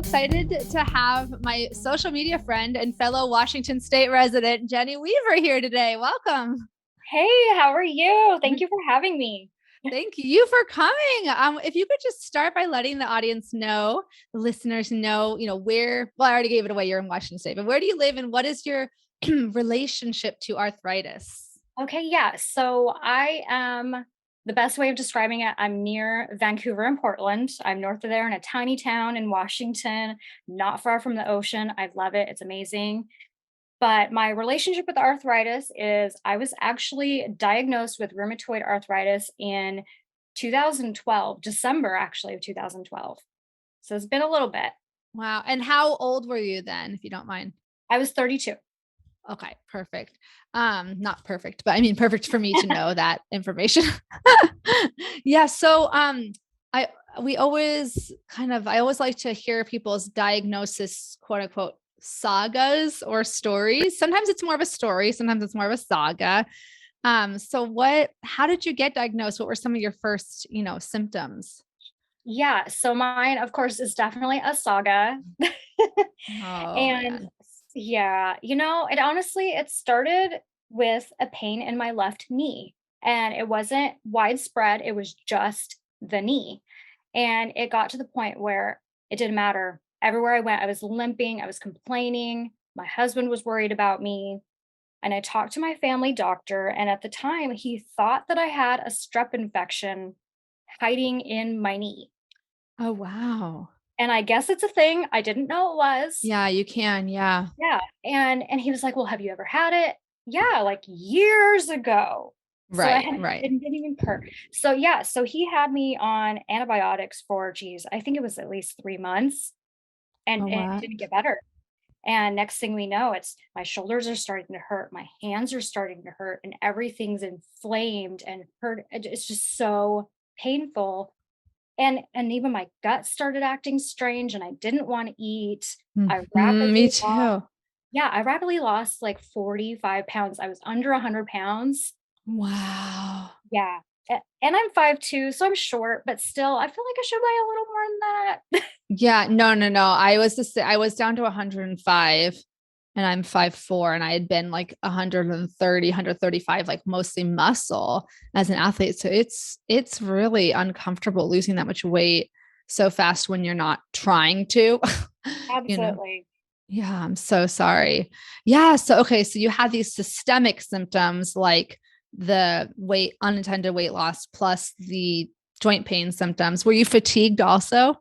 excited to have my social media friend and fellow Washington State resident, Jenni Weaver, here today. Welcome. Hey, how are you? Thank you for having me. Thank you for coming. If you could just start by letting the audience know, the listeners know, where, well, I already gave it away. You're in Washington State, but where do you live and what is your relationship to arthritis? Okay, yeah. So I am the best way of describing it. I'm near Vancouver and Portland. I'm north of there in a tiny town in Washington, not far from the ocean. I love it. It's amazing. But my relationship with arthritis is I was actually diagnosed with rheumatoid arthritis in 2012, December actually of 2012. So it's been a little bit. Wow. And how old were you then, if you don't mind? I was 32. Okay, perfect. Not perfect, but I mean, perfect for me to know that information. Yeah. So, I always like to hear people's diagnosis, quote unquote, sagas or stories. Sometimes it's more of a story. Sometimes it's more of a saga. How did you get diagnosed? What were some of your first, symptoms? Yeah, so mine, of course, is definitely a saga. Oh And man. yeah, it started with a pain in my left knee, and it wasn't widespread, it was just the knee. And it got to the point where it didn't matter. Everywhere I went, I was limping, I was complaining. My husband was worried about me. And I talked to my family doctor, and at the time, he thought that I had a strep infection hiding in my knee. Oh, wow. And I guess it's a thing. I didn't know it was. Yeah, you can. Yeah. Yeah. And he was like, "Well, have you ever had it?" Yeah, like years ago. So I Right. hadn't Right. it didn't even hurt. So yeah, so he had me on antibiotics for geez, I think it was at least 3 months Oh, and it what? didn't get better. And next thing we know, it's my shoulders are starting to hurt, my hands are starting to hurt, and everything's inflamed and hurt. It's just so painful. And even my gut started acting strange and I didn't want to eat. I Me rapidly lost too. yeah, I rapidly lost like 45 pounds. I was under 100 pounds. Wow. Yeah. And I'm 5'2", so I'm short, but still, I feel like I should weigh a little more than that. Yeah, no, no, no. I was down to 105 and I'm 5'4" and I had been like 130, 135, like mostly muscle as an athlete. So it's really uncomfortable losing that much weight so fast when you're not trying to, you know. Absolutely. Yeah, I'm so sorry. Yeah, so okay, so you had these systemic symptoms like the unintended weight loss plus the joint pain symptoms. Were you fatigued also?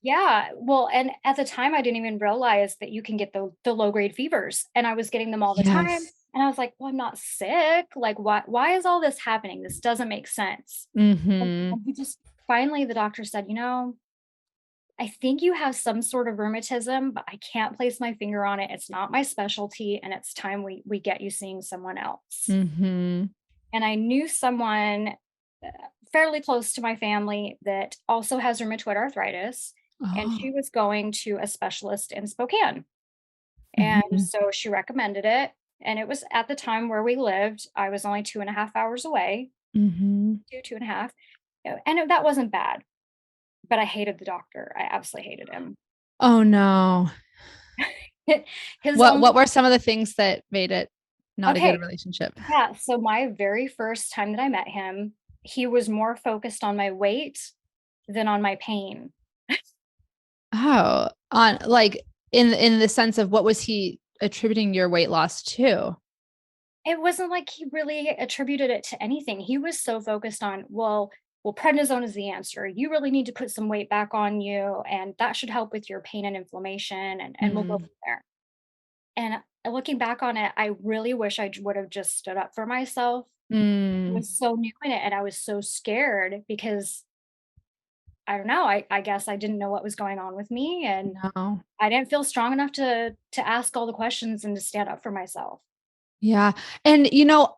Yeah. Well, and at the time I didn't even realize that you can get the low grade fevers and I was getting them all the time. Yes. And I was like, well, I'm not sick. Like, why is all this happening? This doesn't make sense. Mm-hmm. And he just finally the doctor said, I think you have some sort of rheumatism, but I can't place my finger on it. It's not my specialty, and it's time we get you seeing someone else. Mm-hmm. And I knew someone uh, fairly close to my family that also has rheumatoid arthritis, and Oh. she was going to a specialist in Spokane. And Mm-hmm. so she recommended it. And it was at the time where we lived, I was only 2.5 hours away, Mm-hmm. two and a half. And that wasn't bad, but I hated the doctor. I absolutely hated him. Oh no. His What only were some of the things that made it not a good okay, relationship? yeah, so my very first time that I met him, he was more focused on my weight than on my pain. Oh, on like in the sense of what was he attributing your weight loss to? It wasn't like he really attributed it to anything. He was so focused on, well, prednisone is the answer. You really need to put some weight back on you, and that should help with your pain and inflammation, and we'll go Mm, from there. And looking back on it, I really wish I would have just stood up for myself. I mm, was so new in it, and I was so scared because I don't know, I guess I didn't know what was going on with me, and no. I didn't feel strong enough to ask all the questions and to stand up for myself. Yeah. And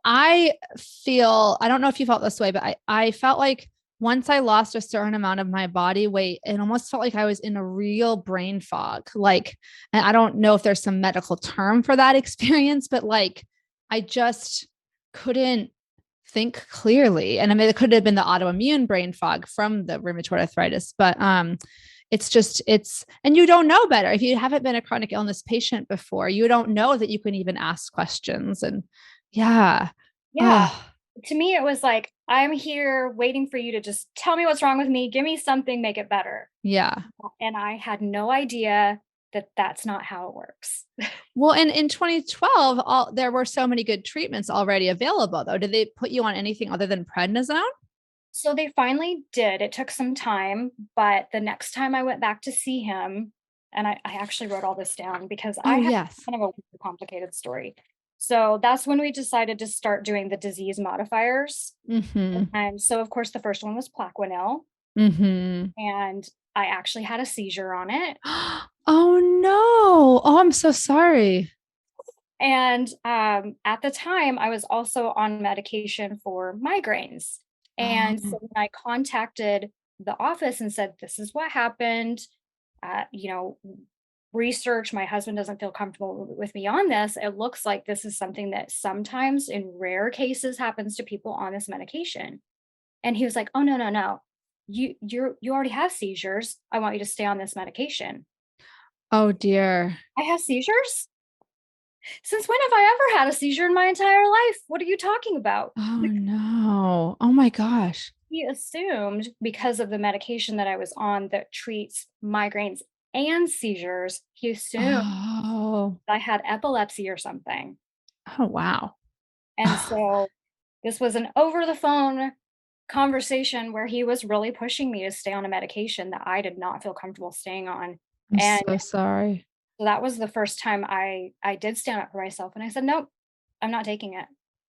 I don't know if you felt this way, but I felt like once I lost a certain amount of my body weight, it almost felt like I was in a real brain fog. Like, and I don't know if there's some medical term for that experience, but like I just couldn't think clearly. And I mean, it could have been the autoimmune brain fog from the rheumatoid arthritis, but and you don't know better. If you haven't been a chronic illness patient before, you don't know that you can even ask questions. And yeah. Yeah. To me, it was like, I'm here waiting for you to just tell me what's wrong with me. Give me something, make it better. Yeah. And I had no idea that that's not how it works. Well, in 2012, there were so many good treatments already available though. Did they put you on anything other than prednisone? So they finally did. It took some time, but the next time I went back to see him, and I actually wrote all this down because I Oh, have yes. kind of a complicated story. So that's when we decided to start doing the disease modifiers. Mm-hmm. And so, of course, the first one was Plaquenil, Mm-hmm. and I actually had a seizure on it. Oh no. Oh, I'm so sorry. And at the time, I was also on medication for migraines. And so Oh, when I contacted the office and said, this is what happened, research, my husband doesn't feel comfortable with me on this. It looks like this is something that sometimes in rare cases happens to people on this medication. And he was like, oh, no, no, no. You already have seizures. I want you to stay on this medication. oh dear. I have seizures? Since when have I ever had a seizure in my entire life? What are you talking about? Oh no. Oh my gosh. He assumed because of the medication that I was on that treats migraines and seizures, he assumed Oh, I had epilepsy or something. oh wow. And so this was an over the phone conversation where he was really pushing me to stay on a medication that I did not feel comfortable staying on. I'm And so sorry. so that was the first time I did stand up for myself and I said, nope, I'm not taking it.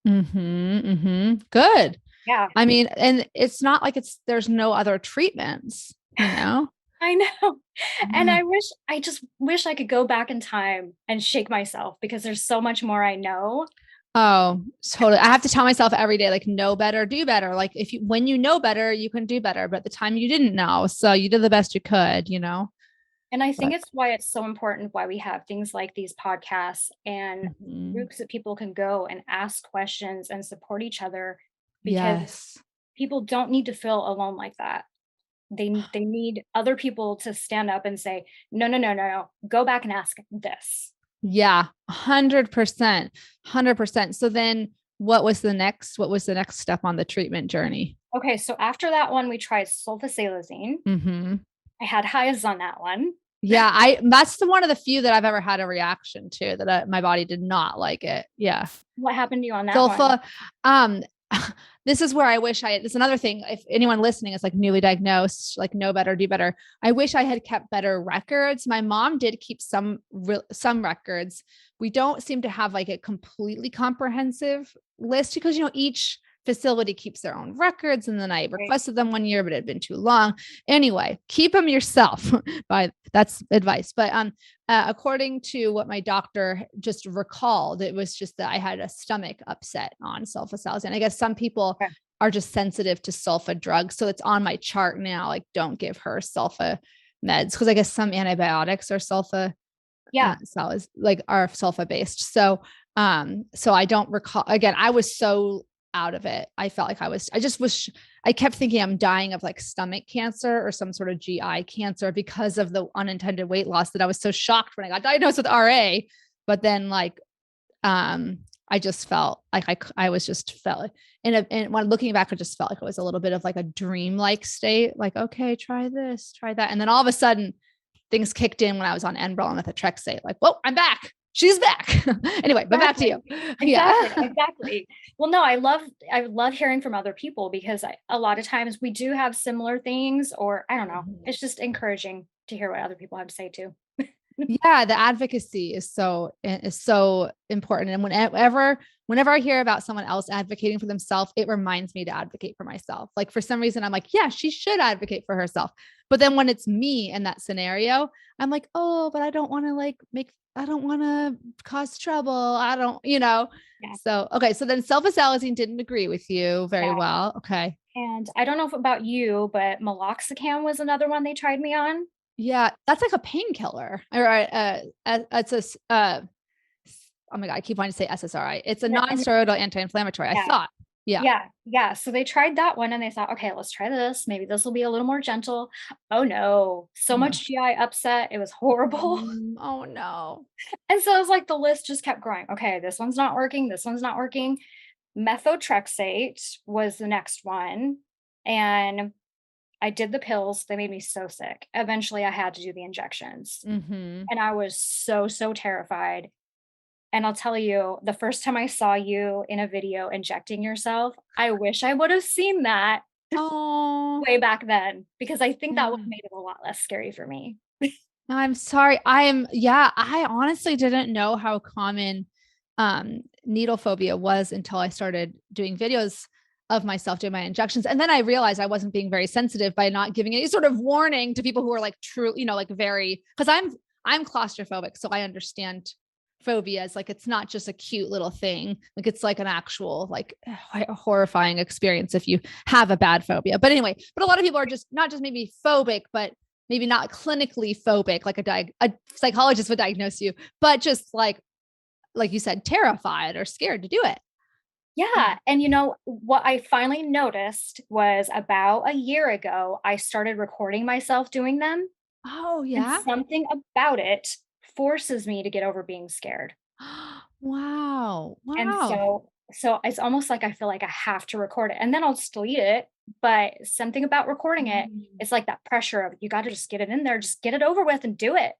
Mm-hmm. Mm-hmm. Good. Yeah. I mean, and it's not like there's no other treatments, you know? I know. And Yeah. I just wish I could go back in time and shake myself because there's so much more I know. Oh, totally. I have to tell myself every day, like, know better, do better. Like when you know better, you can do better. But at the time you didn't know. So you did the best you could, you know? And I think But it's why it's so important why we have things like these podcasts and mhm. groups that people can go and ask questions and support each other because Yes. people don't need to feel alone like that. They need other people to stand up and say, no, no, no, no, no. Go back and ask this. Yeah. 100%. 100%. So then what was the next step on the treatment journey? Okay, so after that one, we tried sulfasalazine. Mm-hmm. I had highs on that one. Yeah, that's the one of the few that I've ever had a reaction to that my body did not like it. Yeah. What happened to you on that one? Sulfa. Um, this is where I wish this is another thing. If anyone listening is like newly diagnosed, like know better, do better. I wish I had kept better records. My mom did keep some records. We don't seem to have like a completely comprehensive list because, each facility keeps their own records. And then I requested them one year, but it had been too long. Anyway, keep them yourself. That's advice. But according to what my doctor just recalled, it was just that I had a stomach upset on sulfasalazine. I guess some people are just sensitive to sulfa drugs. So it's on my chart now. Like, don't give her sulfa meds because I guess some antibiotics are sulfa. Yeah. Are sulfa based. So I don't recall. Again, I was so out of it. I felt like I kept thinking I'm dying of like stomach cancer or some sort of GI cancer because of the unintended weight loss that I was so shocked when I got diagnosed with RA. But then I just felt like when looking back, I just felt like it was a little bit of like a dream-like state. Like, okay, try this, try that. And then all of a sudden things kicked in when I was on Enbrel and methotrexate, like, whoa, I'm back. She's back. Anyway, but back to you. Exactly. Well, no, I love hearing from other people because a lot of times we do have similar things, or I don't know. It's just encouraging to hear what other people have to say too. Yeah, the advocacy is so important. And whenever I hear about someone else advocating for themselves, it reminds me to advocate for myself. Like for some reason, I'm like, yeah, she should advocate for herself. But then when it's me in that scenario, I'm like, oh, but I don't want to I don't want to cause trouble. I don't, Yeah. So, okay. So then sulfasalazine didn't agree with you very well. Okay. And I don't know about you, but meloxicam was another one they tried me on. Yeah. That's like a painkiller. It's oh my God, I keep wanting to say SSRI. It's a non-steroidal anti-inflammatory. I thought. Yeah. Yeah. Yeah. So they tried that one and they thought, okay, let's try this. Maybe this will be a little more gentle. Oh no, so No. much GI upset. It was horrible. Oh no. And so it was like the list just kept growing. Okay, this one's not working. This one's not working. Methotrexate was the next one. And I did the pills. They made me so sick. Eventually, I had to do the injections. Mm-hmm. And I was so, so terrified. And I'll tell you, the first time I saw you in a video injecting yourself, I wish I would have seen that Oh, way back then, because I think that would have yeah. made it a lot less scary for me. I'm sorry. I honestly didn't know how common needle phobia was until I started doing videos of myself doing my injections. And then I realized I wasn't being very sensitive by not giving any sort of warning to people who are like true, like very, because I'm claustrophobic. So I understand phobias. Like it's not just a cute little thing. Like it's like an actual, like horrifying experience if you have a bad phobia. But anyway, but a lot of people are just not just maybe phobic, but maybe not clinically phobic, like a psychologist would diagnose you, but just like you said, terrified or scared to do it. Yeah. And what I finally noticed was about a year ago, I started recording myself doing them, Oh and yeah. something about it forces me to get over being scared. Wow. And Wow. so it's almost like I feel like I have to record it, and then I'll just delete it. But something about recording it, Mm. it's like that pressure of you got to just get it in there, just get it over with and do it.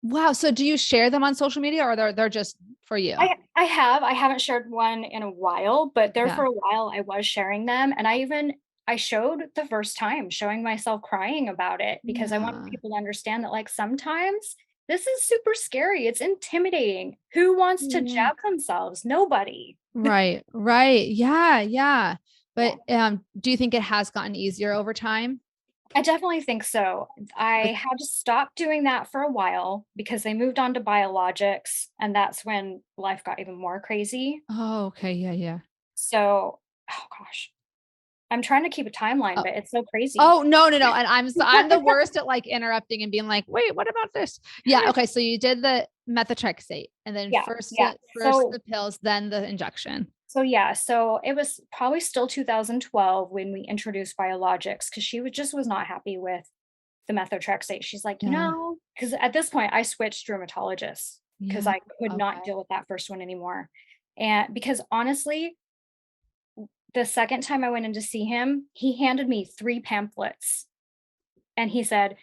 Wow. So do you share them on social media or they're just for you? I haven't shared one in a while, but there Yeah. for a while I was sharing them, and I showed the first time showing myself crying about it because I want Yeah. people to understand that like sometimes this is super scary. It's intimidating. Who wants to Yeah. jab themselves? Nobody. Right. Right. Yeah. Yeah. Yeah. But do you think it has gotten easier over time? I definitely think so. I Like, had to stop doing that for a while because they moved on to biologics, and that's when life got even more crazy. oh, okay. Yeah. Yeah. So, oh gosh, I'm trying to keep a timeline, but it's so crazy. Oh, no, no, no. And I'm the worst at like interrupting and being like, wait, what about this? Yeah. Okay. So you did the methotrexate and then Yeah, first yeah. the pills, then the injection. So it was probably still 2012 when we introduced biologics because was not happy with the methotrexate. She's like, Yeah. because at this point I switched dermatologists because Yeah. I could not Okay. deal with that first one anymore. And because honestly, the second time I went in to see him, he handed me 3 pamphlets and he said,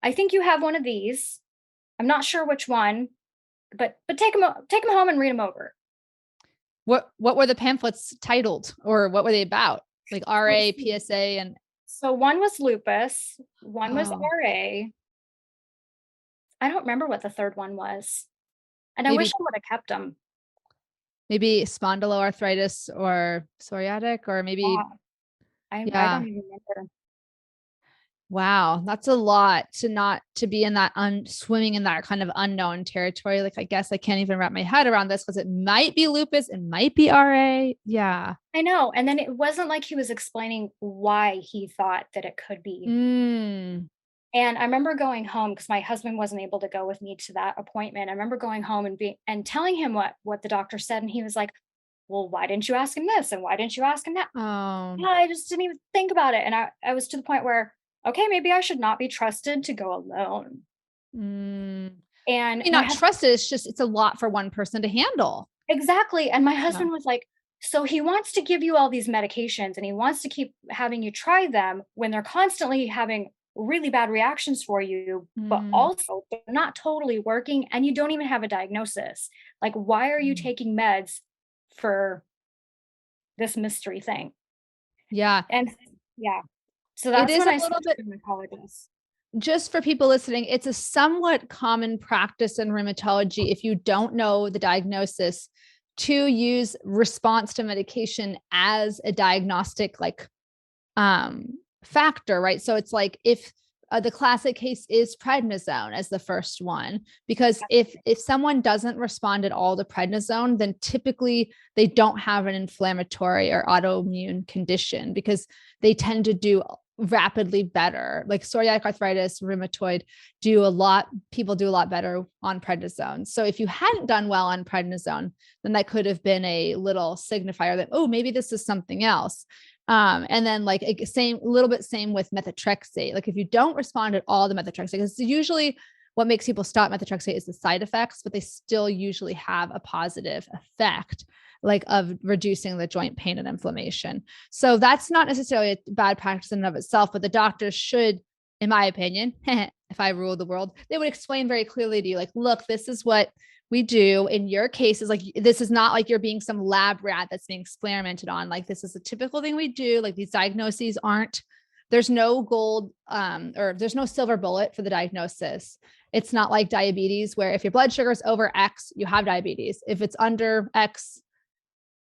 "I think you have one of these. I'm not sure which one, but take them home and read them over." What were the pamphlets titled or what were they about? Like Let's RA, see. PSA, and So one was lupus, one was oh, RA. I don't remember what the third one was, and I wish maybe I would have kept them. maybe spondyloarthritis or psoriatic or maybe Yeah, I yeah. don't even remember. Wow, that's a lot to not to be in that swimming in that kind of unknown territory. Like I guess I can't even wrap my head around this because it might be lupus, it might be RA. Yeah. I know, and then it wasn't like he was explaining why he thought that it could be. Mm. And I remember going home because my husband wasn't able to go with me to that appointment. I remember going home and telling him what the doctor said, and he was like, "Well, why didn't you ask him this? And why didn't you ask him that?" Oh. Yeah, I just didn't even think about it. And I was to the point where, okay, maybe I should not be trusted to go alone. Mm. I And mean, my not husband, trusted. It's just it's a lot for one person to handle. exactly. And my Yeah. husband was like, so he wants to give you all these medications and he wants to keep having you try them when they're constantly having really bad reactions for you, but Mm. also they're not totally working and you don't even have a diagnosis. Like, why are you Mm. taking meds for this mystery thing? Yeah. And yeah, so It that's is when a I little switched bit to rheumatologist. just for people listening, it's a somewhat common practice in rheumatology if you don't know the diagnosis to use response to medication as a diagnostic factor, right? So it's like if the classic case is prednisone as the first one, because if someone doesn't respond at all to prednisone, then typically they don't have an inflammatory or autoimmune condition because they tend to do rapidly better. Like psoriatic arthritis, rheumatoid people do a lot better on prednisone. So if you hadn't done well on prednisone, then that could have been a little signifier that, oh, maybe this is something else. And then like same with methotrexate. Like if you don't respond at all to methotrexate, because usually what makes people stop methotrexate is the side effects, but they still usually have a positive effect, like of reducing the joint pain and inflammation. So that's not necessarily a bad practice in and of itself, but the doctors should, in my opinion, if I ruled the world, they would explain very clearly to you, like, look, this is what we do in your cases. Like, this is not like you're being some lab rat that's being experimented on. Like, this is a typical thing we do. Like, these diagnoses there's no gold, or there's no silver bullet for the diagnosis. It's not like diabetes, where if your blood sugar is over X, you have diabetes. If it's under X,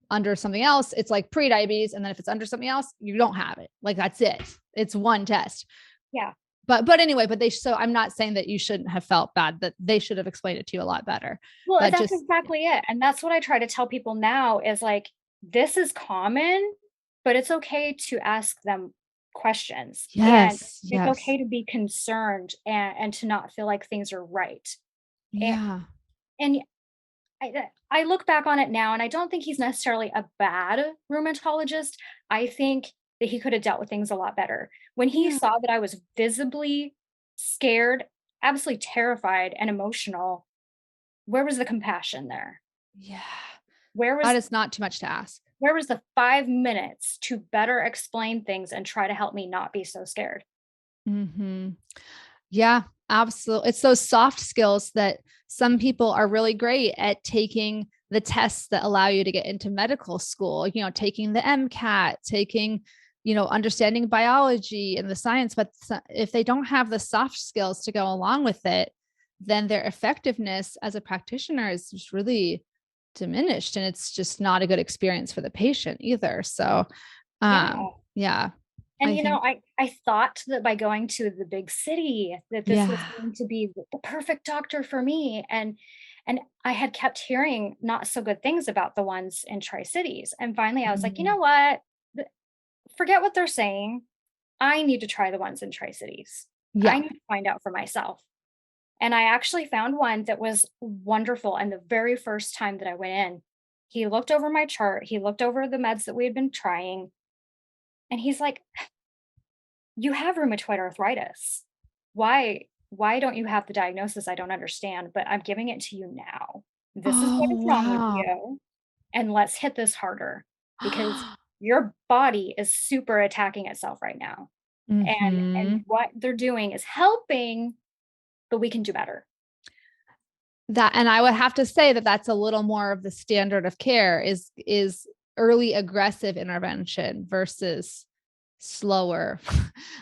under something else, it's like pre-diabetes. And then if it's under something else, you don't have it. Like, that's it. It's one test. Yeah. But anyway, so I'm not saying that you shouldn't have felt bad, that they should have explained it to you a lot better. Well, but that's exactly it. And that's what I try to tell people now is like, this is common, but it's okay to ask them questions. Yes. And it's okay to be concerned and to not feel like things are right. Yeah. And I look back on it now, and I don't think he's necessarily a bad rheumatologist. I think that he could have dealt with things a lot better. When he saw that I was visibly scared, absolutely terrified and emotional, where was the compassion there? Yeah. That is not too much to ask. Where was the 5 minutes to better explain things and try to help me not be so scared? Mm-hmm. Yeah, absolutely. It's those soft skills that some people are really great at, taking the tests that allow you to get into medical school, taking the MCAT, taking, understanding biology and the science. But if they don't have the soft skills to go along with it, then their effectiveness as a practitioner is just really diminished. And it's just not a good experience for the patient either. So, yeah. And I thought that by going to the big city that this was going to be the perfect doctor for me. And I had kept hearing not so good things about the ones in Tri-Cities. And finally I was like, you know what? Forget what they're saying. I need to try the ones in Tri-Cities. Yeah. I need to find out for myself. And I actually found one that was wonderful. And the very first time that I went in, he looked over my chart. He looked over the meds that we had been trying. And he's like, you have rheumatoid arthritis. Why don't you have the diagnosis? I don't understand, but I'm giving it to you now. This is what is wrong with you. And let's hit this harder, because your body is super attacking itself right now. And what they're doing is helping, but we can do better. And I would have to say that that's a little more of the standard of care is early aggressive intervention versus slower.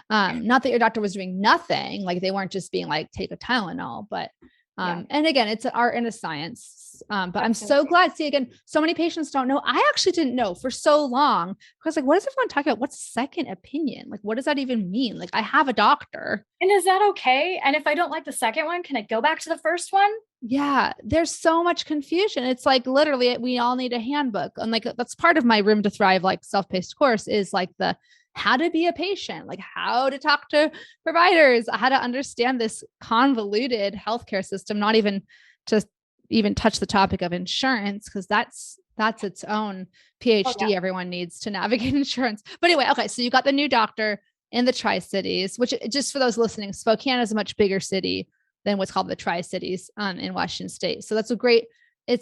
Not that your doctor was doing nothing, like they weren't just being like, take a Tylenol, but and again, it's an art and a science. But I'm so glad. See, again, so many patients don't know. I actually didn't know for so long, because like, what is everyone talking about? What's second opinion? Like, what does that even mean? Like, I have a doctor. And is that okay? And if I don't like the second one, can I go back to the first one? Yeah, there's so much confusion. It's like, literally, we all need a handbook. And like, that's part of my Room to Thrive, like self-paced course, is like the how to be a patient, like how to talk to providers, how to understand this convoluted healthcare system, not even to even touch the topic of insurance, because that's its own PhD everyone needs to navigate insurance. But anyway, okay, so you got the new doctor in the Tri-Cities, which, just for those listening, Spokane is a much bigger city than what's called the Tri-Cities in Washington State. So it's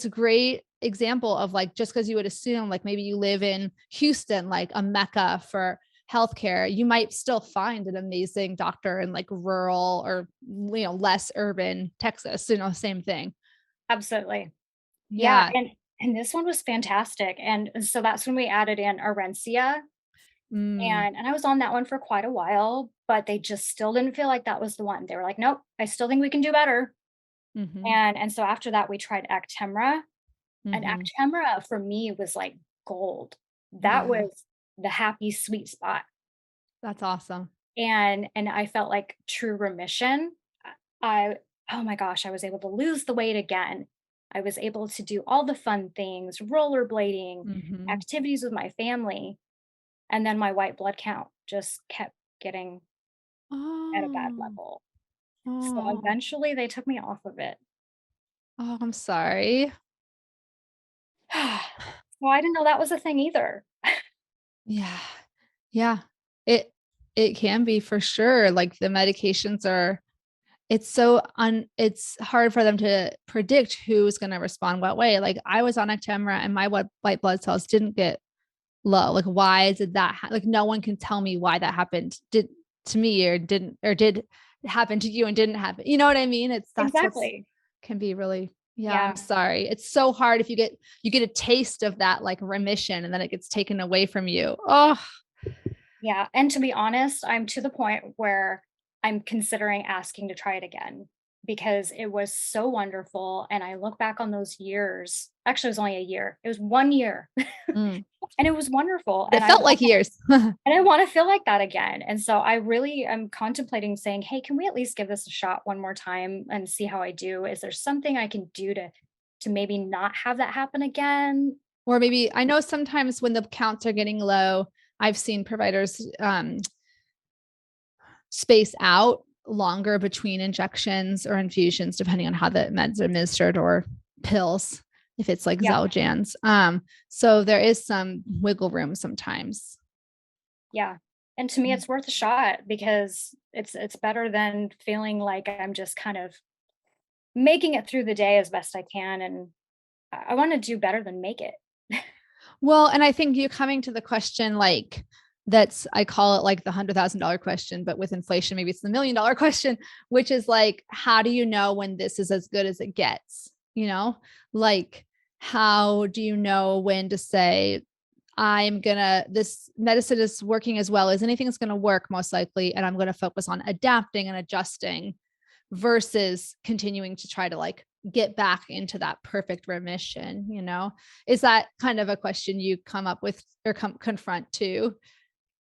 a great example of like, just because you would assume like maybe you live in Houston, like a mecca for healthcare, you might still find an amazing doctor in like rural or, less urban Texas, same thing. Absolutely. Yeah. And this one was fantastic. And so that's when we added in Orencia. And I was on that one for quite a while, but they just still didn't feel like that was the one. They were like, nope, I still think we can do better. And so after that, we tried Actemra. And Actemra for me was like gold. That was the happy, sweet spot. That's awesome. And I felt like true remission. Oh my gosh, I was able to lose the weight again. I was able to do all the fun things, rollerblading, activities with my family. And then my white blood count just kept getting at a bad Oh, level. So oh, eventually they took me off of it. oh, I'm sorry. Well, I didn't know that was a thing either. Yeah. Yeah. It it can be for sure. Like the medications are it's hard for them to predict who's going to respond what way. Like I was on Actemra and my white blood cells didn't get low. Like why did that like no one can tell me why that happened did to me or didn't or did happen to you and didn't happen. You know what I mean? That's what's Exactly. can be really yeah, I'm Yeah. sorry. It's so hard if you get a taste of that like remission and then it gets taken away from you. Oh, Yeah. And to be honest, I'm to the point where I'm considering asking to try it again because it was so wonderful. And I look back on those years. Actually, it was only a year. It was 1 year. mm. And it was wonderful. It felt like years. And I want to feel like that again. And so I really am contemplating saying, hey, can we at least give this a shot one more time and see how I do? Is there something I can do to maybe not have that happen again? Or maybe I know sometimes when the counts are getting low, I've seen providers space out longer between injections or infusions, depending on how the meds are administered or pills, if it's like Yeah. Xeljan's. So there is some wiggle room sometimes. Yeah. And to me, it's worth a shot because it's better than feeling like I'm just kind of making it through the day as best I can. And I want to do better than make it. Well, and I think you coming to the question like that's I call it like the $100,000 question, but with inflation, maybe it's the $1 million question, which is like, how do you know when this is as good as it gets? You know, like how do you know when to say, this medicine is working as well as anything's going to work most likely, and I'm going to focus on adapting and adjusting versus continuing to try to like get back into that perfect remission, you know? Is that kind of a question you come up with or confront too?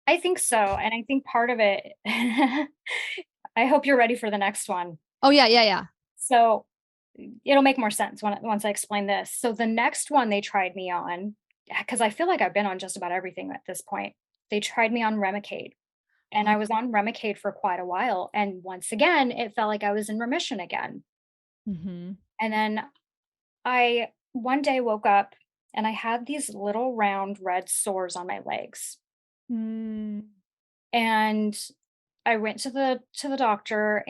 I think so. And I think part of it, I hope you're ready for the next one. Oh yeah, yeah, yeah. So it'll make more sense once I explain this. So the next one they tried me on, because I feel like I've been on just about everything at this point. They tried me on Remicade, and I Oh, was on Remicade for quite a while. And once again, it felt like I was in remission again. mm-hmm. And then I one day woke up and I had these little round red sores on my legs. Mm. And I went to the doctor,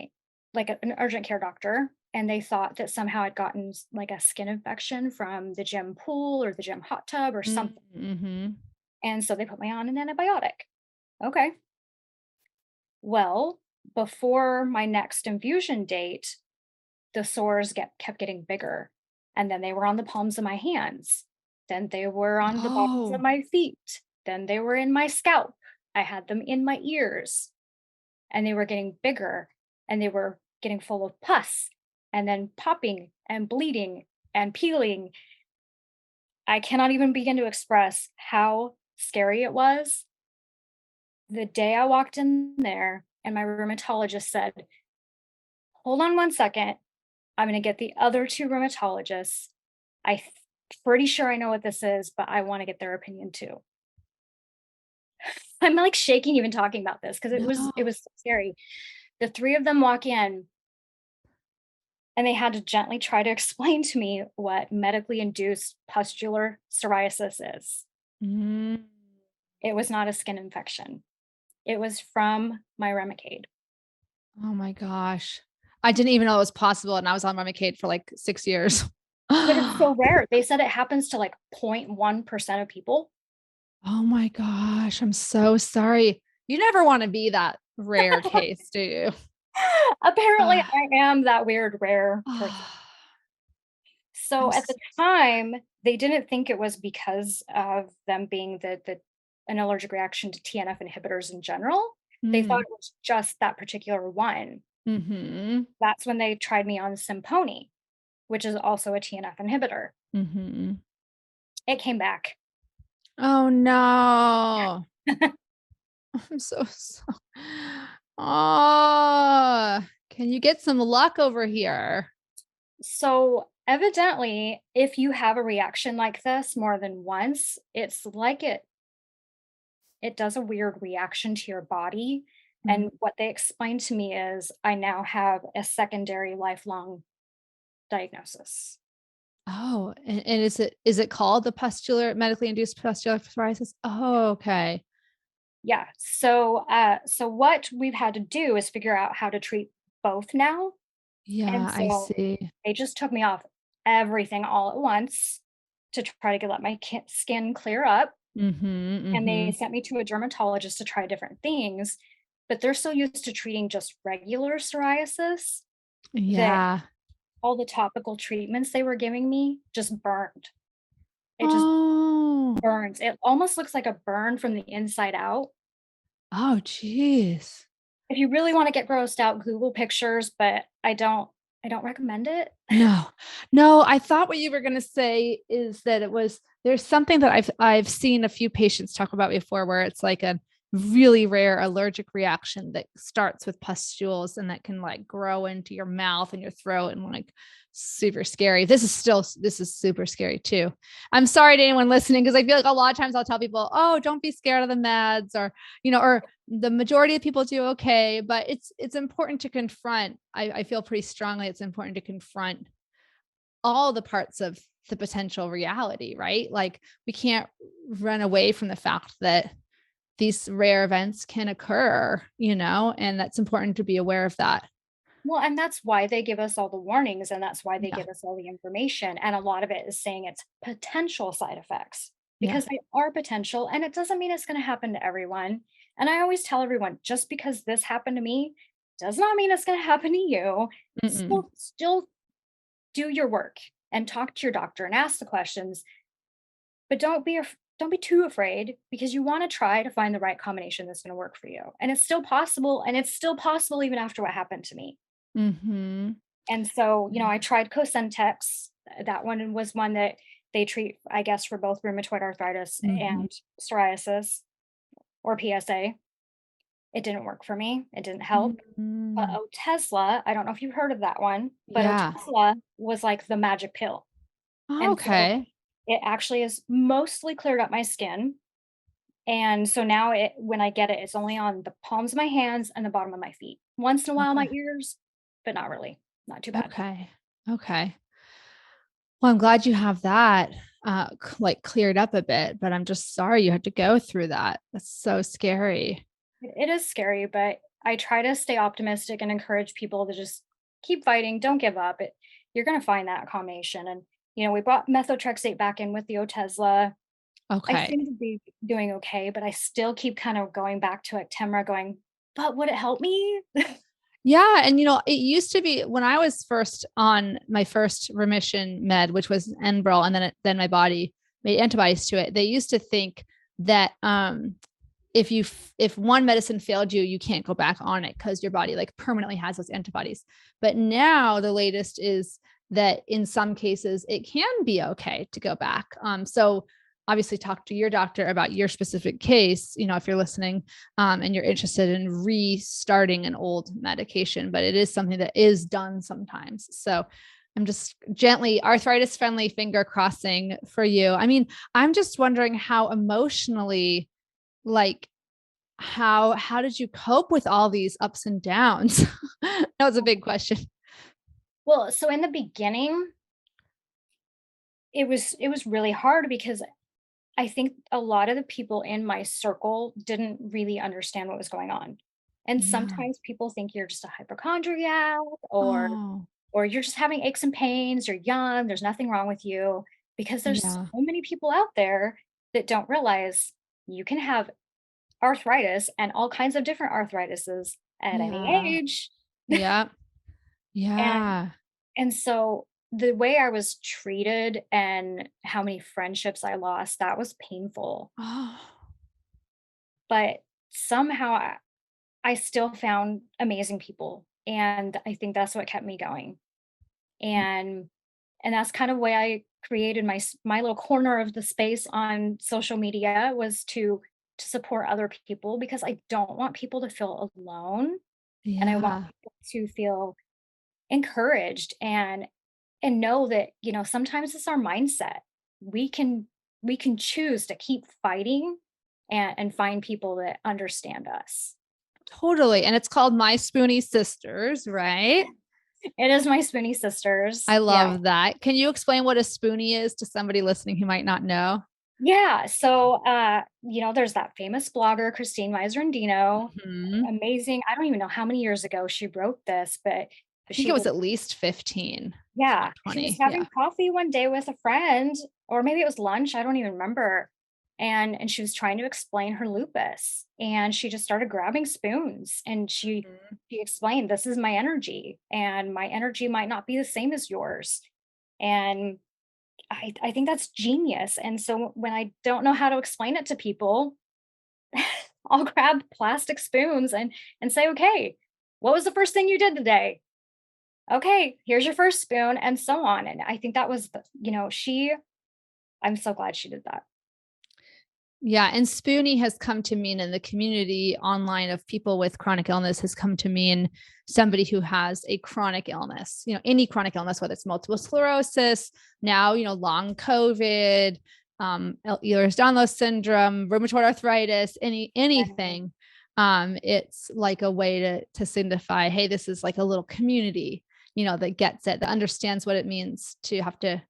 like an urgent care doctor, and they thought that somehow I'd gotten like a skin infection from the gym pool or the gym hot tub or something. Mm-hmm. And so they put me on an antibiotic. Okay. Well, before my next infusion date, the sores kept getting bigger. And then they were on the palms of my hands. Then they were on the bottoms of Oh, my feet. Then they were in my scalp. I had them in my ears and they were getting bigger and they were getting full of pus and then popping and bleeding and peeling. I cannot even begin to express how scary it was. The day I walked in there and my rheumatologist said, hold on one second. I'm going to get the other two rheumatologists. I'm pretty sure I know what this is, but I want to get their opinion too. I'm like shaking even talking about this because it no. was so scary. The three of them walk in and they had to gently try to explain to me what medically induced pustular psoriasis is. Mm. It was not a skin infection. It was from my Remicade. Oh my gosh. I didn't even know it was possible. And I was on Remicade for like 6 years. But it's Oh so rare. They said it happens to like 0.1% of people. my gosh. I'm so sorry. You never want to be that rare case, do you? Apparently, Ah, I am that weird rare person. ah, I'm So at the s- time, they didn't think it was because of them being the an allergic reaction to TNF inhibitors in general. They thought mm, it was just that particular one. mhm, That's when they tried me on Simponi, which is also a TNF inhibitor. mhm. It came back. Oh no. I'm so sorry. Oh, can you get some luck over here? So evidently, if you have a reaction like this more than once, it's like it does a weird reaction to your body And what they explained to me is I now have a secondary lifelong diagnosis. Oh, and is it called the pustular medically induced pustular psoriasis? Oh, okay. Yeah. So what we've had to do is figure out how to treat both now. And Yeah, I so see. they just took me off everything all at once to try to let my skin clear up. Mhm, And they mhm. sent me to a dermatologist to try different things, but they're so used to treating just regular psoriasis that Yeah. all the topical treatments they were giving me just burned. It just Oh. burns. It almost looks like a burn from the inside out. Oh, geez. If you really wanna get grossed out, Google pictures, but I don't recommend it. No. No, I thought what you were gonna say is that there's something that I've seen a few patients talk about before where it's like a really rare allergic reaction that starts with pustules and that can like grow into your mouth and your throat and like super scary. This is super scary too. I'm sorry to anyone listening because I feel like a lot of times I'll tell people, "Oh, don't be scared of the meds," or the majority of people do okay, but it's important to confront. I feel pretty strongly it's important to confront all the parts of the potential reality, right? Like we can't run away from the fact that these rare events can occur, and that's important to be aware of that. Well, and that's why they give us all the warnings, and that's why they Yeah. give us all the information, and a lot of it is saying it's potential side effects, Yeah. because they are potential, and it doesn't mean it's gonna happen to everyone, and I always tell everyone, "Just because this happened to me, does not mean it's gonna happen to you. Mm-mm. Still do your work, and talk to your doctor, and ask the questions, but don't be too afraid, because you wanna try to find the right combination that's gonna work for you, and it's still possible, and it's still possible even after what happened to me." Mm-hmm. And so, Yeah. I tried Cosentyx. That one was one that they treat, I guess, for both rheumatoid arthritis Mm-hmm. and psoriasis or PSA. It didn't work for me. It didn't help. But Mm-hmm. Otezla, I don't know if you've heard of that one, but Yeah. Otezla was like the magic pill. Oh, And so okay. it actually has mostly cleared up my skin. And so now when I get it, it's only on the palms of my hands and the bottom of my feet. Once in a while, my Okay. ears, but not really. Not too bad. Okay. Okay. Well, I'm glad you have that like cleared up a bit, but I'm just sorry you had to go through that. That's so scary. It is scary, but I try to stay optimistic and encourage people to just keep fighting, don't give up. You're gonna find that combination. And we brought methotrexate back in with the Otezla. I Okay. seem to be doing okay, but I still keep kind of going back to Actemra, going, but would it help me? Yeah. And it used to be when I was first on my first remission med, which was Enbrel, and then my body made antibodies to it. They used to think that if one medicine failed you, you can't go back on it because your body like permanently has those antibodies. But now the latest is that in some cases it can be okay to go back. So obviously talk to your doctor about your specific case, if you're listening, and you're interested in restarting an old medication, but it is something that is done sometimes. So I'm just gently arthritis friendly finger crossing for you. I mean, I'm just wondering how emotionally, like, how did you cope with all these ups and downs? That was a big question. Well, so in the beginning, it was really hard because I think a lot of the people in my circle didn't really understand what was going on. And Yeah. sometimes people think you're just a hypochondriac, or Oh, you're just having aches and pains, you're young, there's nothing wrong with you, because there's so yeah. many people out there that don't realize you can have arthritis and all kinds of different arthritises at any Yeah. age. Yeah. And Yeah. so the way I was treated and how many friendships I lost, that was painful. Oh, But somehow I still found amazing people, and I think that's what kept me going. And that's kind of way I created my little corner of the space on social media, was to support other people, because I don't want people to feel alone, and I want yeah. people to feel encouraged, and know that, sometimes it's our mindset. We can we can choose to keep fighting, and find people that understand us. Totally. And it's called My Spoonie Sisters, right? It is My Spoonie Sisters. I Yeah. love that. Can you explain what a spoonie is to somebody listening who might not know? Yeah. So, there's that famous blogger, Christine Miserandino. Mhm. Amazing. I don't even know how many years ago she wrote this, but I think she it was was, at least 15, if yeah, not she was 20. having Yeah. coffee one day with a friend, or maybe it was lunch. I don't even remember. And she was trying to explain her lupus, and she just started grabbing spoons, and Mhm. she explained, this is my energy, and my energy might not be the same as yours. And I think that's genius. And so when I don't know how to explain it to people, I'll grab plastic spoons and say, okay, what was the first thing you did today? Okay, here's your first spoon, and so on. And I think that was I'm so glad she did that. Yeah, and Spoonie has come to mean in the community online of people with chronic illness has come to mean somebody who has a chronic illness, any chronic illness, whether it's multiple sclerosis, now, long COVID, Ehlers-Danlos syndrome, rheumatoid arthritis, anything. It's like a way to signify, hey, this is like a little community, that gets it, that understands what it means to have to,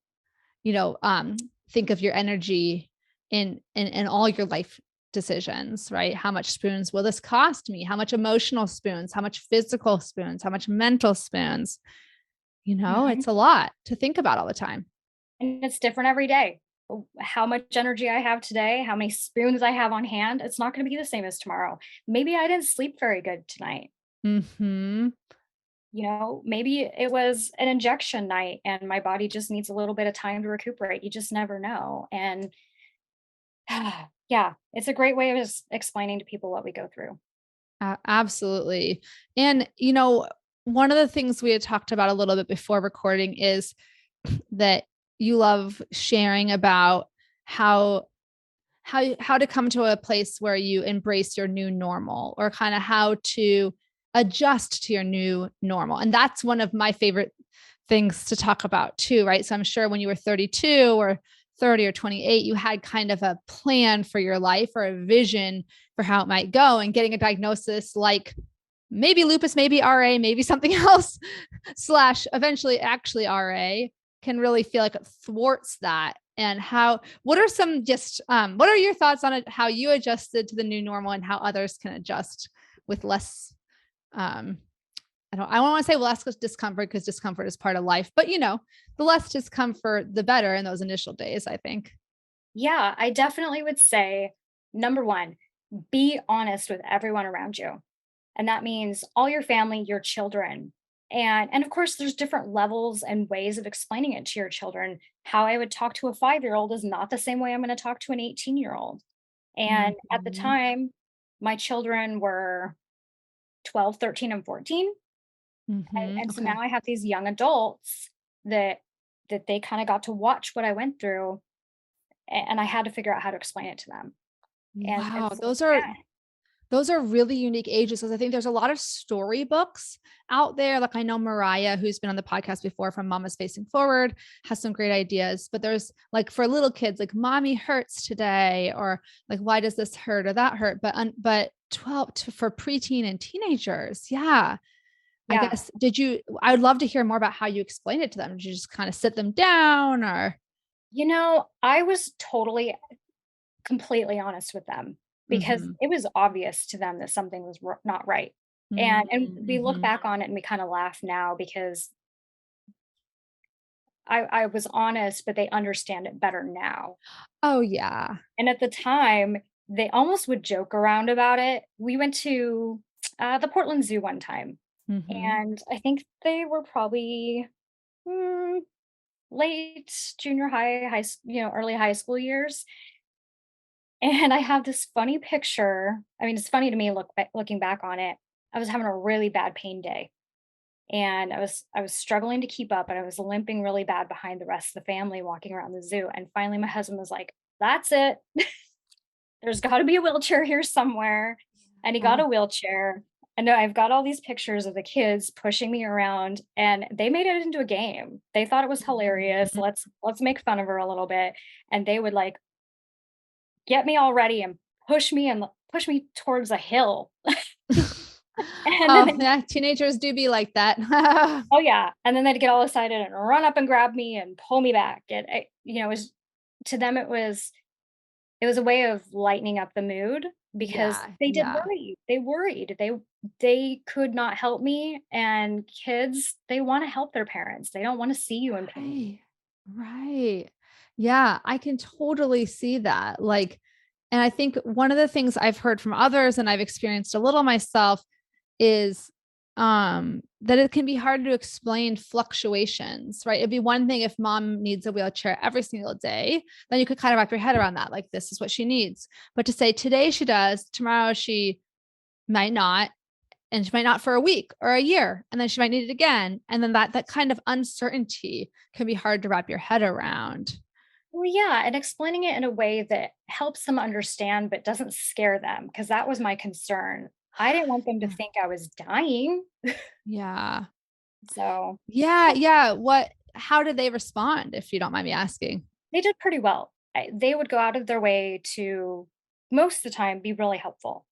you know, um, think of your energy in all your life decisions, right? How much spoons will this cost me? How much emotional spoons? How much physical spoons? How much mental spoons? Mhm. It's a lot to think about all the time. And it's different every day. How much energy I have today, how many spoons I have on hand, it's not going to be the same as tomorrow. Maybe I didn't sleep very good tonight. Hmm. Maybe it was an injection night and my body just needs a little bit of time to recuperate. You just never know. And yeah, it's a great way of just explaining to people what we go through. Absolutely. And, one of the things we had talked about a little bit before recording is that you love sharing about how to come to a place where you embrace your new normal, or kind of how to adjust to your new normal. And that's one of my favorite things to talk about too, right? So I'm sure when you were 32 or 30 or 28, you had kind of a plan for your life or a vision for how it might go, and getting a diagnosis like maybe lupus, maybe RA, maybe something else, slash eventually actually RA, can really feel like it thwarts that. And what are what are your thoughts on it, how you adjusted to the new normal and how others can adjust with less, um, I don't want to say less discomfort, because discomfort is part of life, but the less discomfort, the better in those initial days, I think. Yeah, I definitely would say number one, be honest with everyone around you. And that means all your family, your children. And of course there's different levels and ways of explaining it to your children. How I would talk to a 5-year-old is not the same way I'm going to talk to an 18-year-old. And at the Mhm. time, my children were 12, 13, and 14. Mhm. And so Okay. now I have these young adults that they kind of got to watch what I went through, and I had to figure out how to explain it to them. And Wow, so those are really unique ages, because I think there's a lot of storybooks out there. Like I know Mariah, who's been on the podcast before from Mama's Facing Forward, has some great ideas. But there's like for little kids, like mommy hurts today, or like why does this hurt or that hurt? But 12 for preteen and teenagers, yeah. I yeah, guess I would love to hear more about how you explain it to them. Did you just kind of sit them down, or? I was totally completely honest with them because Mhm. it was obvious to them that something was not right. And we look Mhm. back on it and we kind of laugh now because I was honest, but they understand it better now. Oh yeah. And at the time, they almost would joke around about it. We went to the Portland Zoo one time, Mhm. and I think they were probably mm, late junior high, early high school years. And I have this funny picture. I mean, it's funny to me looking back on it. I was having a really bad pain day, and I was struggling to keep up, and I was limping really bad behind the rest of the family walking around the zoo. And finally, my husband was like, "That's it. There's got to be a wheelchair here somewhere." And he got Oh. a wheelchair. And I've got all these pictures of the kids pushing me around, and they made it into a game. They thought it was hilarious. Mhm. Let's make fun of her a little bit. And they would like get me all ready and push me towards a hill. And then Oh yeah. Teenagers do be like that. oh yeah. And then they'd get all excited and run up and grab me and pull me back. It was to them, it was a way of lightening up the mood because Yeah. they did Yeah. worry. They worried. They could not help me, and kids, they wanna help their parents. They don't wanna see you in pain. Right. Right. Yeah, I can totally see that. Like, and I think one of the things I've heard from others and I've experienced a little myself is that it can be hard to explain fluctuations, right? It'd be one thing if mom needs a wheelchair every single day, then you could kind of wrap your head around that. Like, this is what she needs. But to say today she does, tomorrow she might not, and she might not for a week or a year, and then she might need it again. And then that kind of uncertainty can be hard to wrap your head around. Well, yeah, and explaining it in a way that helps them understand but doesn't scare them, because that was my concern. I didn't want them to think I was dying. Yeah. So, Yeah. Yeah. How did they respond, if you don't mind me asking? they did pretty well. They would go out of their way to, most of the time, be really helpful.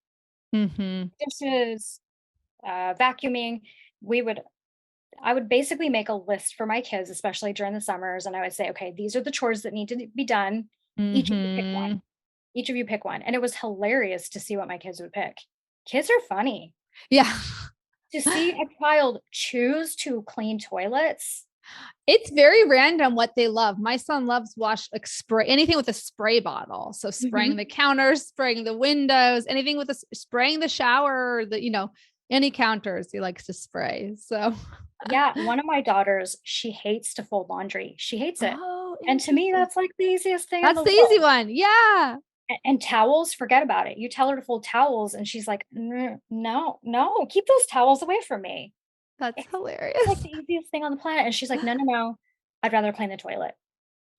Hmm. Dishes, vacuuming, we would I would basically make a list for my kids, especially during the summers, and I would say, "Okay, these are the chores that need to be done. Each of you pick one. Hmm. Each of you pick one." And it was hilarious to see what my kids would pick. Kids are funny. Yeah. To see a child choose to clean toilets. It's very random what they love. My son loves like spray, anything with a spray bottle. So spraying Mhm. the counters, spraying the windows, anything with spraying the shower, any counters he likes to spray. So, Yeah, one of my daughters, she hates to fold laundry. She hates it. oh, And to me, interesting. that's like the easiest thing in That's the the easy world. one. Yeah. And towels, forget about it. You tell her to fold towels, and she's like, No, no, keep those towels away from me." That's It's like hilarious. the easiest thing on the planet, and she's like, "No, no, no, I'd rather clean the toilet."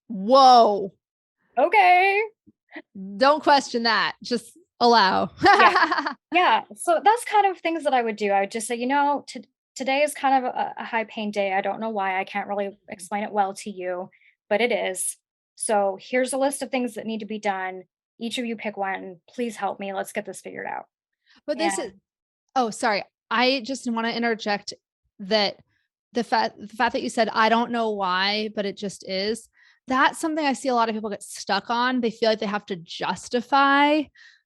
Whoa. Okay. Don't question that. Just allow. Yeah, yeah, so that's kind of things that I would do. I would just say, today is kind of a high pain day. I don't know why. I can't really explain it well to you, but it is. So here's a list of things that need to be done. Each of you pick one. Please help me. Let's get this figured out." But this is, And oh, sorry. I just want to interject that the fact that you said, I don't know why, but it just is. That's something I see a lot of people get stuck on. They feel like they have to justify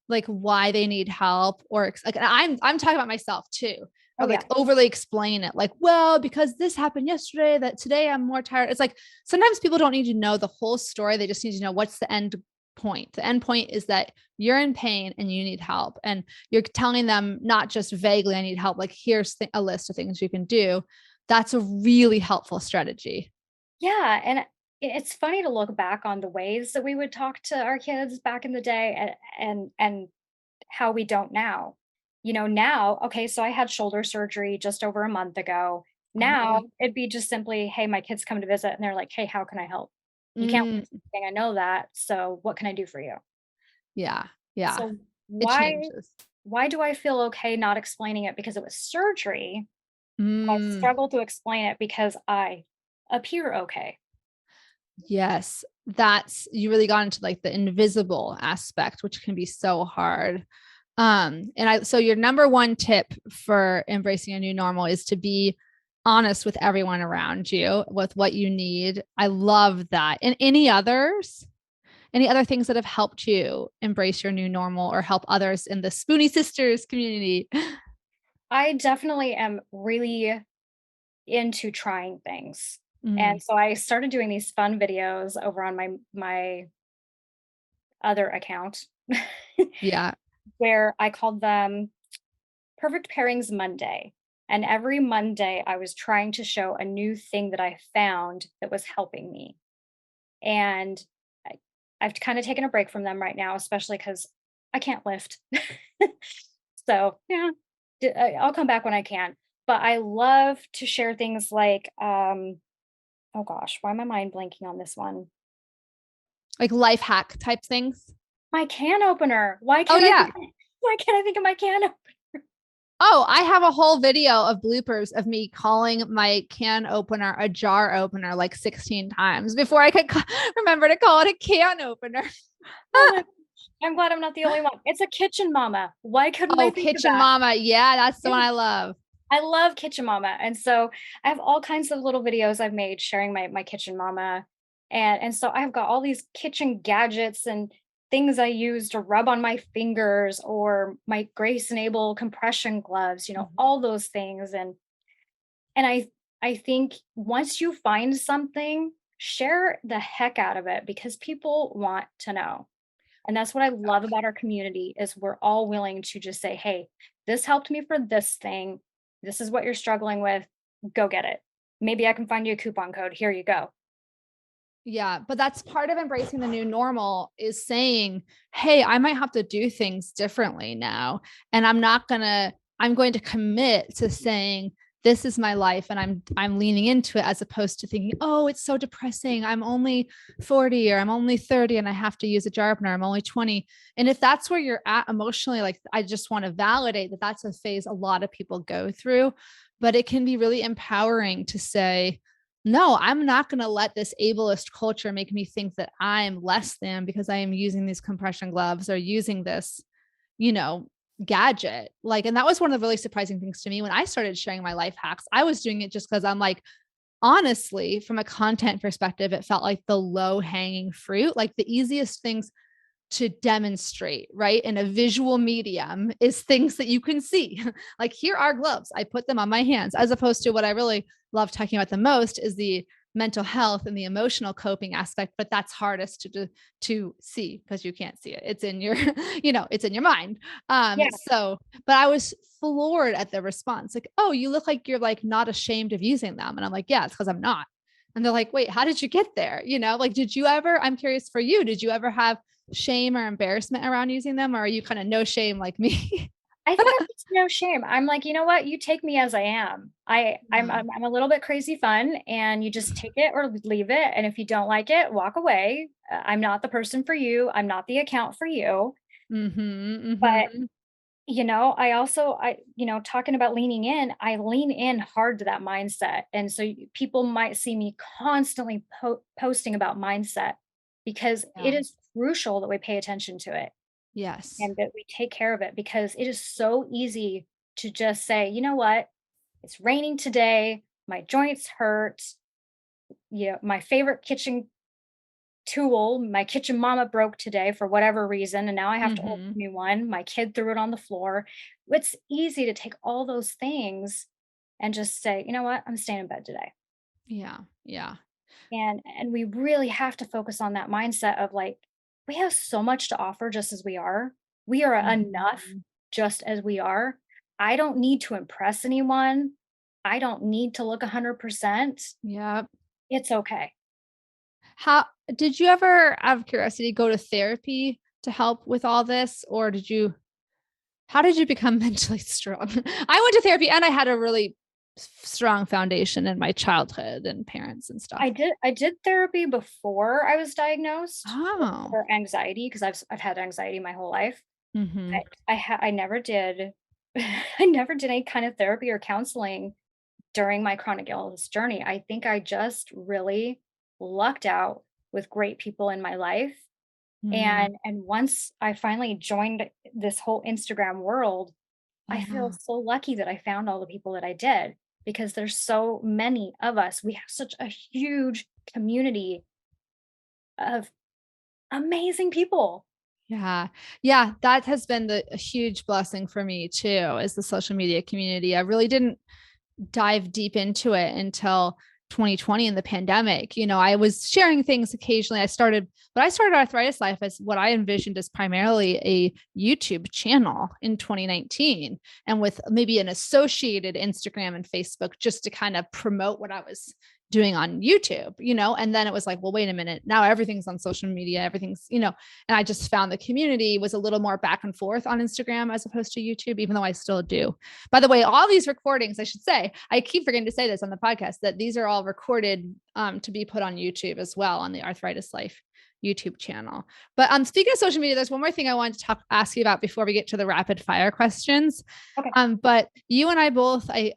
like why they need help, or like, I'm talking about myself too, or oh yeah. like overly explain it. Like, well, because this happened yesterday, that today I'm more tired. It's like, sometimes people don't need to know the whole story. They just need to know what's the end point. The end point is that you're in pain and you need help. And you're telling them not just vaguely, I need help, like here's a list of things you can do. That's a really helpful strategy. Yeah, and it's funny to look back on the ways that we would talk to our kids back in the day, and how we don't now. Now, okay, so I had shoulder surgery just over a month ago. Oh my Now God. it'd be just simply, "Hey, my kids come to visit," and they're like, "Hey, how can I help?" You can't Mm, fix anything, I know that. So what can I do for you? yeah. Yeah. So It why changes. why do I feel okay not explaining it because it was surgery? I Mm, struggle to explain it because I appear okay. yes. You really got into like the invisible aspect, which can be so hard. So your number one tip for embracing a new normal is to be honest with everyone around you with what you need. I love that. And any other things that have helped you embrace your new normal or help others in the Spoonie Sisters community? I definitely am really into trying things. Mm, And so I started doing these fun videos over on my other account yeah. where I called them Perfect Pairings Monday. And every Monday I was trying to show a new thing that I found that was helping me. And I've kind of taken a break from them right now, especially because I can't lift. So yeah, I'll come back when I can. But I love to share things like, oh gosh, why am I mind blanking on this one? Like life hack type things. My can opener. Oh yeah. Why can't I think of my can opener? Oh, I have a whole video of bloopers of me calling my can opener a jar opener like 16 times before I could remember to call it a can opener. Oh my gosh. I'm glad I'm not the only one. It's a kitchen mama. Why couldn't I Oh, think of kitchen that? mama. Yeah, that's the one I love. I love Kitchen Mama. And so I have all kinds of little videos I've made sharing my Kitchen Mama. And so I've got all these kitchen gadgets and things I use to rub on my fingers, or my Grace Enable compression gloves, Mhm. all those things. And I think once you find something, share the heck out of it, because people want to know. And that's what I love about our community is we're all willing to just say, "Hey, this helped me for this thing. This is what you're struggling with. Go get it. Maybe I can find you a coupon code. Here you go." Yeah, but that's part of embracing the new normal, is saying, "Hey, I might have to do things differently now, and I'm going to commit to saying this is my life and I'm leaning into it, as opposed to thinking, "Oh, it's so depressing. I'm only 40 or I'm only 30 and I have to use a jar opener. I'm only 20." And if that's where you're at emotionally, like, I just want to validate that that's a phase a lot of people go through, but it can be really empowering to say, no, I'm not going to let this ableist culture make me think that I'm less than because I am using these compression gloves or using this, you know, gadget. Like, and that was one of the really surprising things to me when I started sharing my life hacks. I was doing it just because I'm like, honestly, from a content perspective, it felt like the low hanging fruit, like the easiest things to demonstrate, right? In a visual medium is things that you can see. Like, here are gloves. I put them on my hands, as opposed to what I really love talking about the most is the mental health and the emotional coping aspect, but that's hardest to see because you can't see it. It's in your, it's in your mind. Yeah. But I was floored at the response. Like, "Oh, you look like you're like not ashamed of using them." And I'm like, "Yeah, it's because I'm not." And they're like, "Wait, how did you get there?" Like, did you ever, I'm curious for you, did you ever have shame or embarrassment around using them, or are you kind of no shame like me? I think I'm just no shame. I'm like, you know what? You take me as I am. I'm Yeah. I'm a little bit crazy fun, and you just take it or leave it. And if you don't like it, walk away. I'm not the person for you. I'm not the account for you. Mm-hmm, But mm-hmm. I also, talking about leaning in, I lean in hard to that mindset. And so people might see me constantly posting about mindset, because Yeah. it is crucial that we pay attention to it Yes. and that we take care of it, because it is so easy to just say, you know what, it's raining today, my joints hurt, my favorite kitchen tool, my kitchen mama broke today for whatever reason, and now I have to order Mm-hmm. a new one. My kid threw it on the floor. It's easy to take all those things and just say, you know what, I'm staying in bed today. Yeah. Yeah. And we really have to focus on that mindset of like, we have so much to offer just as we are. We are enough Mm-hmm. just as we are. I don't need to impress anyone. I don't need to look 100%. Yeah. It's okay. How did you ever, out of curiosity, go to therapy to help with all this? Or how did you become mentally strong? I went to therapy and I had a really strong foundation in my childhood and parents and stuff. I did therapy before I was diagnosed Oh. for anxiety, because I've had anxiety my whole life. Mm-hmm. I never did I never did any kind of therapy or counseling during my chronic illness journey. I think I just really lucked out with great people in my life. Mm. And once I finally joined this whole Instagram world, I feel Yeah. so lucky that I found all the people that I did, because there's so many of us. We have such a huge community of amazing people. Yeah. Yeah. That has been a huge blessing for me too, is the social media community. I really didn't dive deep into it until 2020 in the pandemic. I was sharing things occasionally. But I started Arthritis Life as what I envisioned as primarily a YouTube channel in 2019, and with maybe an associated Instagram and Facebook just to kind of promote what I was doing on YouTube. And then it was like, well, wait a minute. Now everything's on social media, and I just found the community was a little more back and forth on Instagram as opposed to YouTube, even though I still do. By the way, all these recordings, I should say, I keep forgetting to say this on the podcast, that these are all recorded to be put on YouTube as well, on the Arthritis Life YouTube channel. But speaking of social media, there's one more thing I wanted to ask you about before we get to the rapid fire questions. Okay. But you and I both, I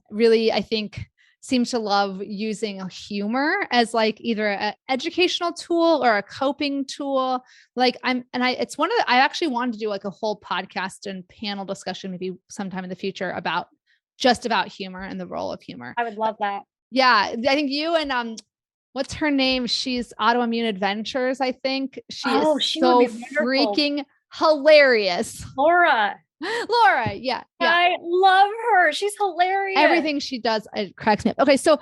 really, I think, seem to love using humor as like either an educational tool or a coping tool. Like it's one of I actually wanted to do like a whole podcast and panel discussion, maybe sometime in the future about humor and the role of humor. I would love that. Yeah. I think you and, what's her name? She's Autoimmune Adventures. I think she is She would so be wonderful. freaking hilarious. Laura. Laura. Yeah. Yeah. I love her. She's hilarious. Everything she does, it cracks me up. Okay. So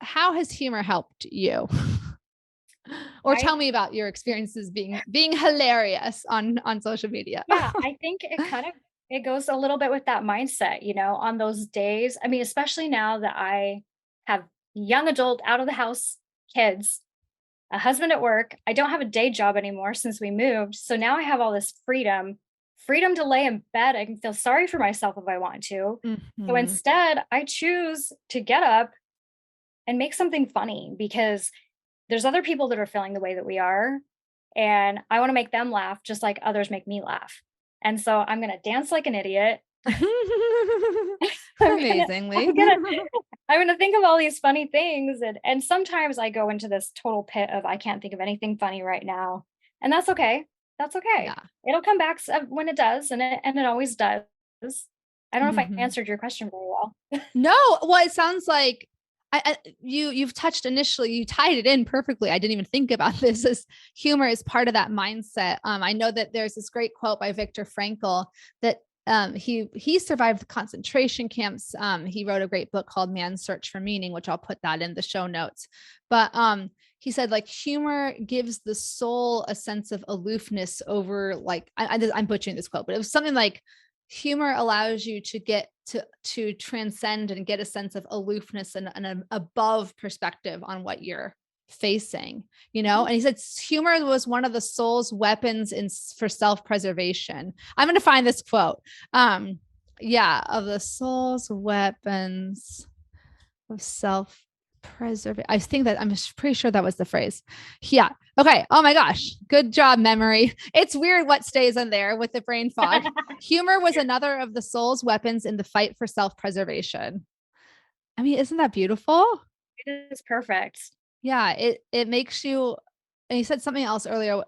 how has humor helped you? Or tell me about your experiences being hilarious on social media. Yeah, I think it goes a little bit with that mindset, on those days. I mean, especially now that I have young adult out of the house kids, a husband at work. I don't have a day job anymore since we moved. So now I have all this freedom to lay in bed. I can feel sorry for myself if I want to. So instead, I choose to get up and make something funny because there's other people that are feeling the way that we are. And I want to make them laugh just like others make me laugh. And so I'm going to dance like an idiot. Amazingly. I'm gonna think of all these funny things. And sometimes I go into this total pit of I can't think of anything funny right now. And that's okay. That's okay. Yeah. It'll come back when it does, and it always does. I don't know if I answered your question very well. No, well, it sounds like you've touched initially, you tied it in perfectly. I didn't even think about this as humor is part of that mindset. I know that there's this great quote by Viktor Frankl that he survived the concentration camps. He wrote a great book called Man's Search for Meaning, which I'll put that in the show notes. But he said like humor gives the soul a sense of aloofness over like, I'm butchering this quote, but it was something like humor allows you to get to transcend and get a sense of aloofness and an above perspective on what you're facing, and he said humor was one of the soul's weapons for self-preservation. I'm going to find this quote. Of the soul's weapons of self-preservation. I think that I'm pretty sure that was the phrase. Yeah. Okay. Oh my gosh. Good job, memory. It's weird what stays in there with the brain fog. Humor was another of the soul's weapons in the fight for self-preservation. I mean, isn't that beautiful? It is perfect. Yeah, it makes you, and he said something else earlier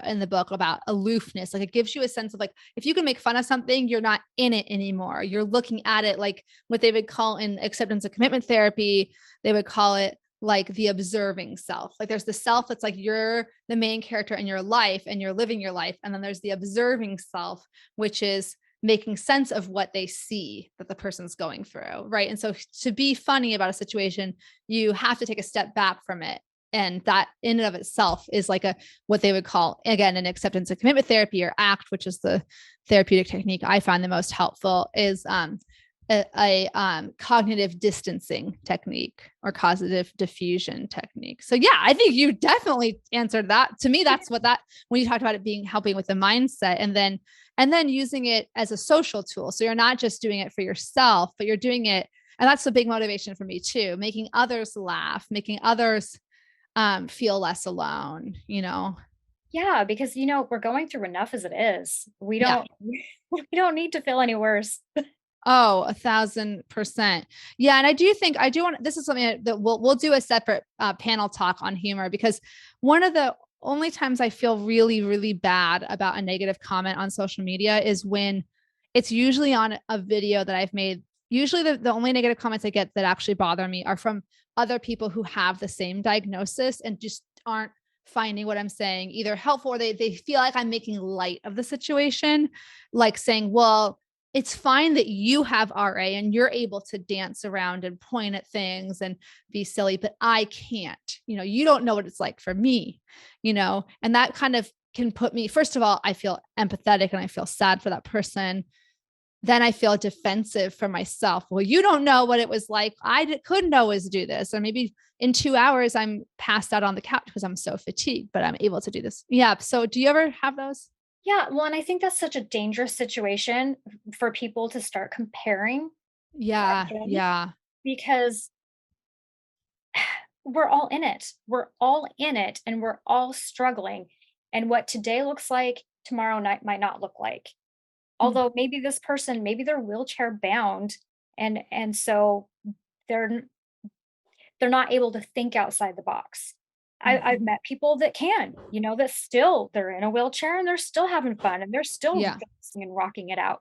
in the book about aloofness. Like it gives you a sense of like, if you can make fun of something, you're not in it anymore. You're looking at it like what they would call in acceptance and commitment therapy, they would call it like the observing self. Like there's the self that's like you're the main character in your life and you're living your life. And then there's the observing self, which is making sense of what they see that the person's going through. Right. And so to be funny about a situation, you have to take a step back from it. And that in and of itself is like what they would call, again, an acceptance and commitment therapy or ACT, which is the therapeutic technique I find the most helpful, is a cognitive distancing technique or causative diffusion technique. So yeah, I think you definitely answered that. To me, that's what when you talked about it being helping with the mindset and then using it as a social tool. So you're not just doing it for yourself, but you're doing it. And that's a big motivation for me too, making others laugh, making others feel less alone, Yeah, because we're going through enough as it is. We don't need to feel any worse. Oh, 1,000%. Yeah. And I do want, this is something that we'll do a separate panel talk on humor, because one of the only times I feel really, really bad about a negative comment on social media is when it's usually on a video that I've made. Usually the only negative comments I get that actually bother me are from other people who have the same diagnosis and just aren't finding what I'm saying either helpful, or they feel like I'm making light of the situation, like saying, well, it's fine that you have RA and you're able to dance around and point at things and be silly, but I can't, you don't know what it's like for me, and that kind of can put me, first of all, I feel empathetic and I feel sad for that person. Then I feel defensive for myself. Well, you don't know what it was like. I couldn't always do this. Or maybe in 2 hours, I'm passed out on the couch because I'm so fatigued, but I'm able to do this. Yeah. So do you ever have those? Yeah. Well, and I think that's such a dangerous situation for people to start comparing. Yeah. Yeah. Because we're all in it. We're all in it and we're all struggling. And what today looks like, tomorrow night might not look like. Although maybe this person, maybe they're wheelchair bound And so they're they're not able to think outside the box. I've met people that can, that still they're in a wheelchair and they're still having fun and they're still Yeah. dancing and rocking it out.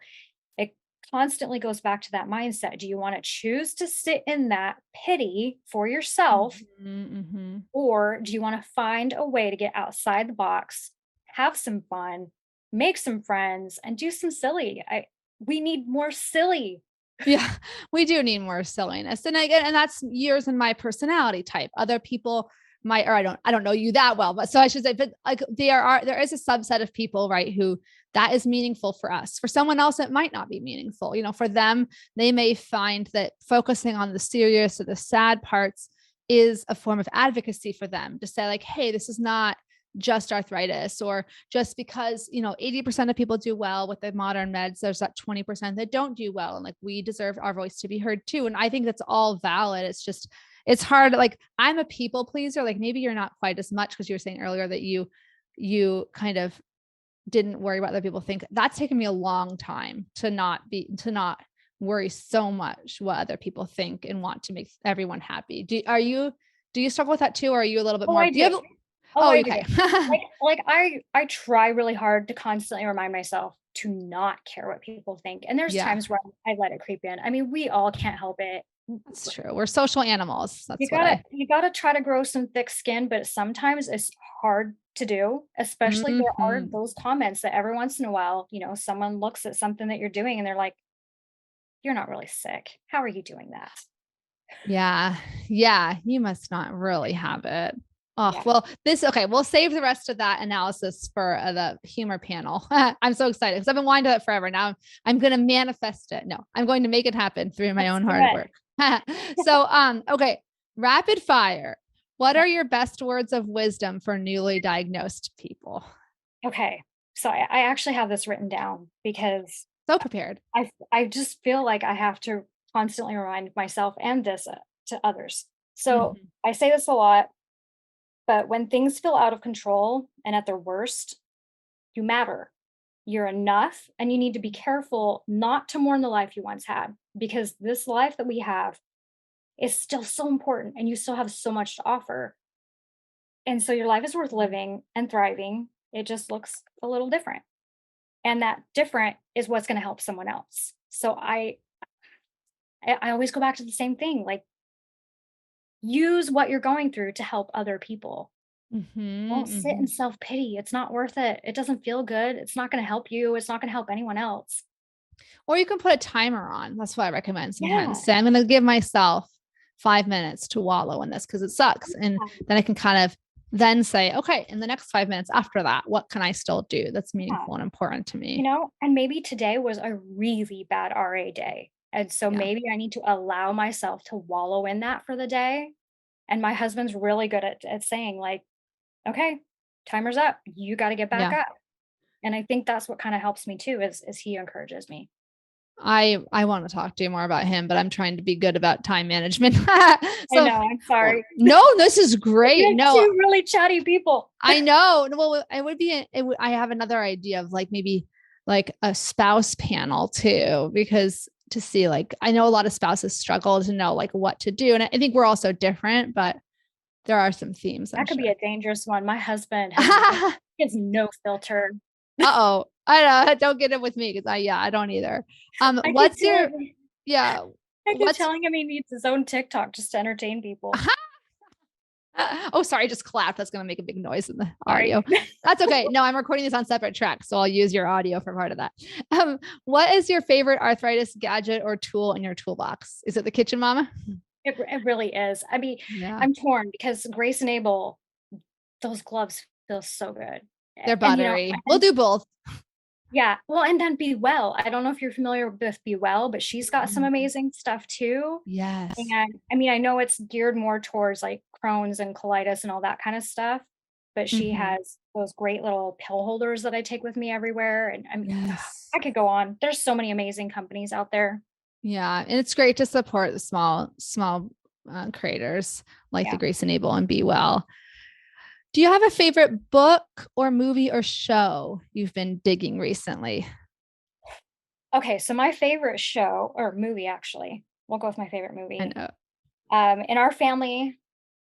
It constantly goes back to that mindset. Do you want to choose to sit in that pity for yourself, Mm-hmm. or do you want to find a way to get outside the box, have some fun, make some friends, and do some silly? We need more silly. Yeah, we do need more silliness. And again, and that's years in my personality type. Other people might, or I don't know you that well, but so I should say, but like there is a subset of people, right, who that is meaningful for us. For someone else, it might not be meaningful. For them, they may find that focusing on the serious or the sad parts is a form of advocacy for them to say like, hey, this is not just arthritis, or just because 80% of people do well with the modern meds, there's that 20% that don't do well, and like we deserve our voice to be heard too. And I think that's all valid. It's just, it's hard. Like I'm a people pleaser. Like maybe you're not quite as much, because you were saying earlier that you kind of didn't worry about what other people think. That's taken me a long time to not worry so much what other people think and want to make everyone happy. Do you struggle with that too, or are you a little bit more? I Do you do. have, oh, I okay. do. I try really hard to constantly remind myself to not care what people think. And there's Yeah, times where I let it creep in. I mean, we all can't help it. that's true. We're social animals. You That's what gotta I. you gotta try to grow some thick skin, but sometimes it's hard to do, especially there are Mhm. those comments that every once in a while, someone looks at something that you're doing and they're like, "You're not really sick. How are you doing that?" Yeah. Yeah. You must not really have it. Oh, Yeah. well, okay. We'll save the rest of that analysis for the humor panel. I'm so excited because I've been wanting to do it forever. Now I'm going to manifest it. No, I'm going to make it happen through my Let's own do hard it. work. So, okay. Rapid fire. What are your best words of wisdom for newly diagnosed people? Okay. So I actually have this written down because So prepared. I just feel like I have to constantly remind myself and this to others. So Mhm. I say this a lot, but when things feel out of control and at their worst, you matter. You're enough, and you need to be careful not to mourn the life you once had, because this life that we have is still so important and you still have so much to offer. And so your life is worth living and thriving. It just looks a little different. And that different is what's going to help someone else. So I always go back to the same thing, like use what you're going through to help other people. Mhm. Don't sit in Mhm. self-pity. It's not worth it. It doesn't feel good. It's not going to help you. It's not going to help anyone else. Or you can put a timer on. That's what I recommend sometimes. Yeah. Say, I'm going to give myself 5 minutes to wallow in this because it sucks. And then I can kind of then say, okay, in the next 5 minutes after that, what can I still do that's Yeah. meaningful and important to me? And maybe today was a really bad RA day. And so Yeah. maybe I need to allow myself to wallow in that for the day. And my husband's really good at saying, like, okay, timer's up. You got to get back Yeah. up. And I think that's what kind of helps me too, is he encourages me. I want to talk to you more about him, but I'm trying to be good about time management. I So, know. I'm well, sorry. no, this is We great. have No, two really chatty people. I know. Well, it would be, I have another idea of like maybe like a spouse panel too, because to see like, I know a lot of spouses struggle to know like what to do. And I think we're all so different, but there are some themes, I'm That could be sure. a dangerous one. My husband has no filter. Uh-oh. I know. Don't get it with me because I don't either. I keep What's your, telling yeah, I keep what's, telling him he needs his own TikTok just to entertain people. oh, sorry, I just clapped. That's going to make a big noise in the Sorry. audio. That's okay. No, I'm recording this on separate tracks, so I'll use your audio for part of that. What is your favorite arthritis gadget or tool in your toolbox? Is it the Kitchen Mama? It really is. I mean, Yeah, I'm torn because Grace and Abel, those gloves feel so good. they're And buttery. We'll do both. yeah, well, and then Be Well. I don't know if you're familiar with Be Well, but she's got some amazing stuff too. Yes. And I mean, I know it's geared more towards like Crohn's and colitis and all that kind of stuff, but she Mhm. has those great little pill holders that I take with me everywhere. And I mean, Yes. I could go on. There's so many amazing companies out there. Yeah, and it's great to support the small creators like the Yeah. Grace and Able and Be Well. Do you have a favorite book or movie or show you've been digging recently? Okay, so my favorite show or movie, actually, we'll go with my favorite I movie. know. In our family,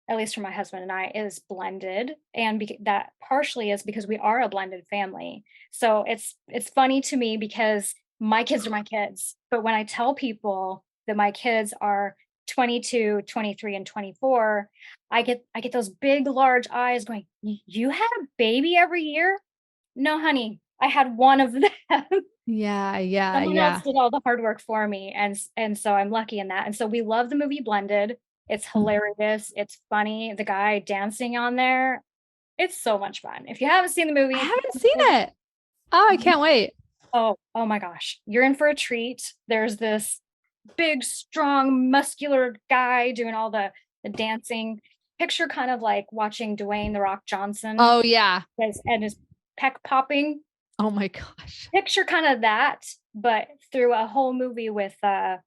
at least for my husband and I, is blended, and that partially is because we are a blended family. So it's funny to me because my kids are my kids, but when I tell people that my kids are 22, 23, and 24, I get those big, large eyes going, You had a baby every year? No, honey, I had one of them. Yeah, yeah, Someone else yeah. did all the hard work for me, and so I'm lucky in that, and so we love the movie Blended. It's Mhm. hilarious, it's funny, the guy dancing on there, it's so much fun. If you haven't seen the I movie, haven't seen it. Oh, I can't wait. oh my gosh, you're in for a treat. There's this big, strong, muscular guy doing all the dancing. Picture kind of like watching Dwayne "The Rock" Johnson Oh, yeah. and his peck popping. Oh my gosh. Picture kind of that, but through a whole movie with, oh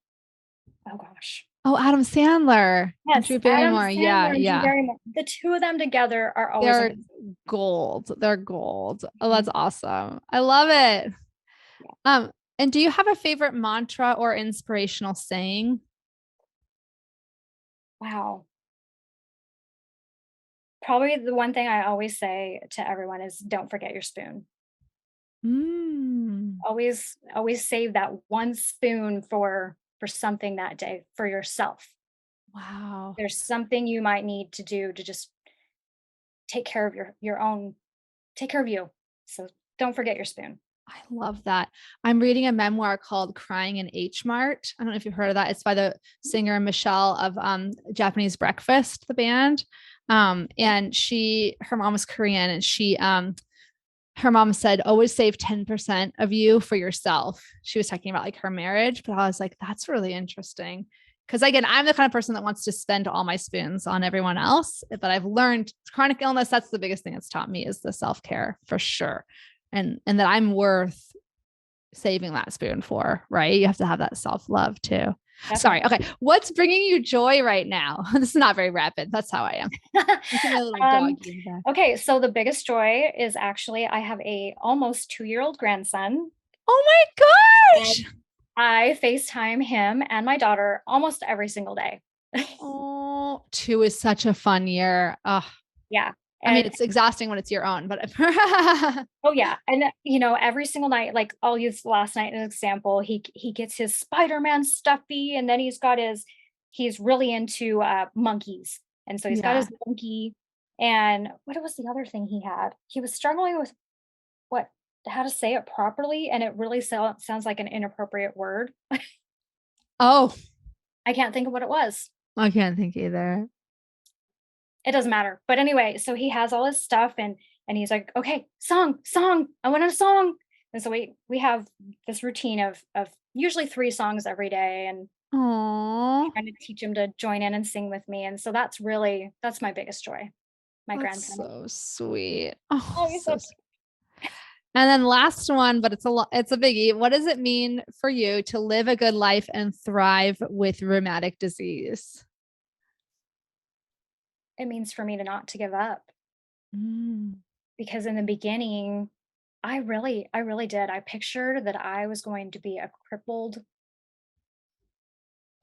gosh. Oh, Adam Sandler and Yes, Drew Adam Barrymore. Yeah, Sandler and Drew yeah. Barrymore. The 2 of them together are always They're amazing. gold. They're gold. Oh, Mhm. that's awesome. I love it. Yeah. Um, and do you have a favorite mantra or inspirational saying? Wow. Probably the one thing I always say to everyone is don't forget your spoon. Mm, Always save that one spoon for something that day for yourself. wow. There's something you might need to do to just take care of your own take care of you. So don't forget your spoon. I love that. I'm reading a memoir called Crying in H Mart. I don't know if you've heard of that. It's by the singer Michelle of Japanese Breakfast, the band. And her mom was Korean, and her mom said, always save 10% of you for yourself. She was talking about like her marriage, but I was like, that's really interesting. Cause again, I'm the kind of person that wants to spend all my spoons on everyone else. But I've learned chronic illness, that's the biggest thing it's taught me is the self-care for sure. And that I'm worth saving that spoon for, right? You have to have that self-love too. Sorry. Definitely. Okay. What's bringing you joy right now? This is not very rapid. That's how I am. I see my little Um, doggy in the back. okay, so the biggest joy is actually I have a almost 2-year-old grandson, Oh my gosh. and I FaceTime him and my daughter almost every single day. Oh, two is such a fun year. Yeah, I mean, and it's exhausting when it's your own, but oh, yeah, and, every single night, like, I'll use last night as an example, he gets his Spider-Man stuffy, and then he's really into, monkeys, and so he's got yeah. his monkey, and what was the other thing he had? He was struggling with what how to say it properly, and it really sounds like an inappropriate word. Oh, I can't think of what it was. I can't think either. It doesn't matter. But anyway, so he has all his stuff and he's like, "Okay, song, song. I want a song." And so we have this routine of usually 3 songs every day and Oh, trying to teach him to join in and sing with me. And so that's my biggest joy, my that's grandson. so sweet. Oh, Oh, he's so so sweet. And then last one, but it's a biggie. What does it mean for you to live a good life and thrive with rheumatic disease? it means for me to not to give up Mm, because in the beginning, I really did. I pictured that I was going to be a crippled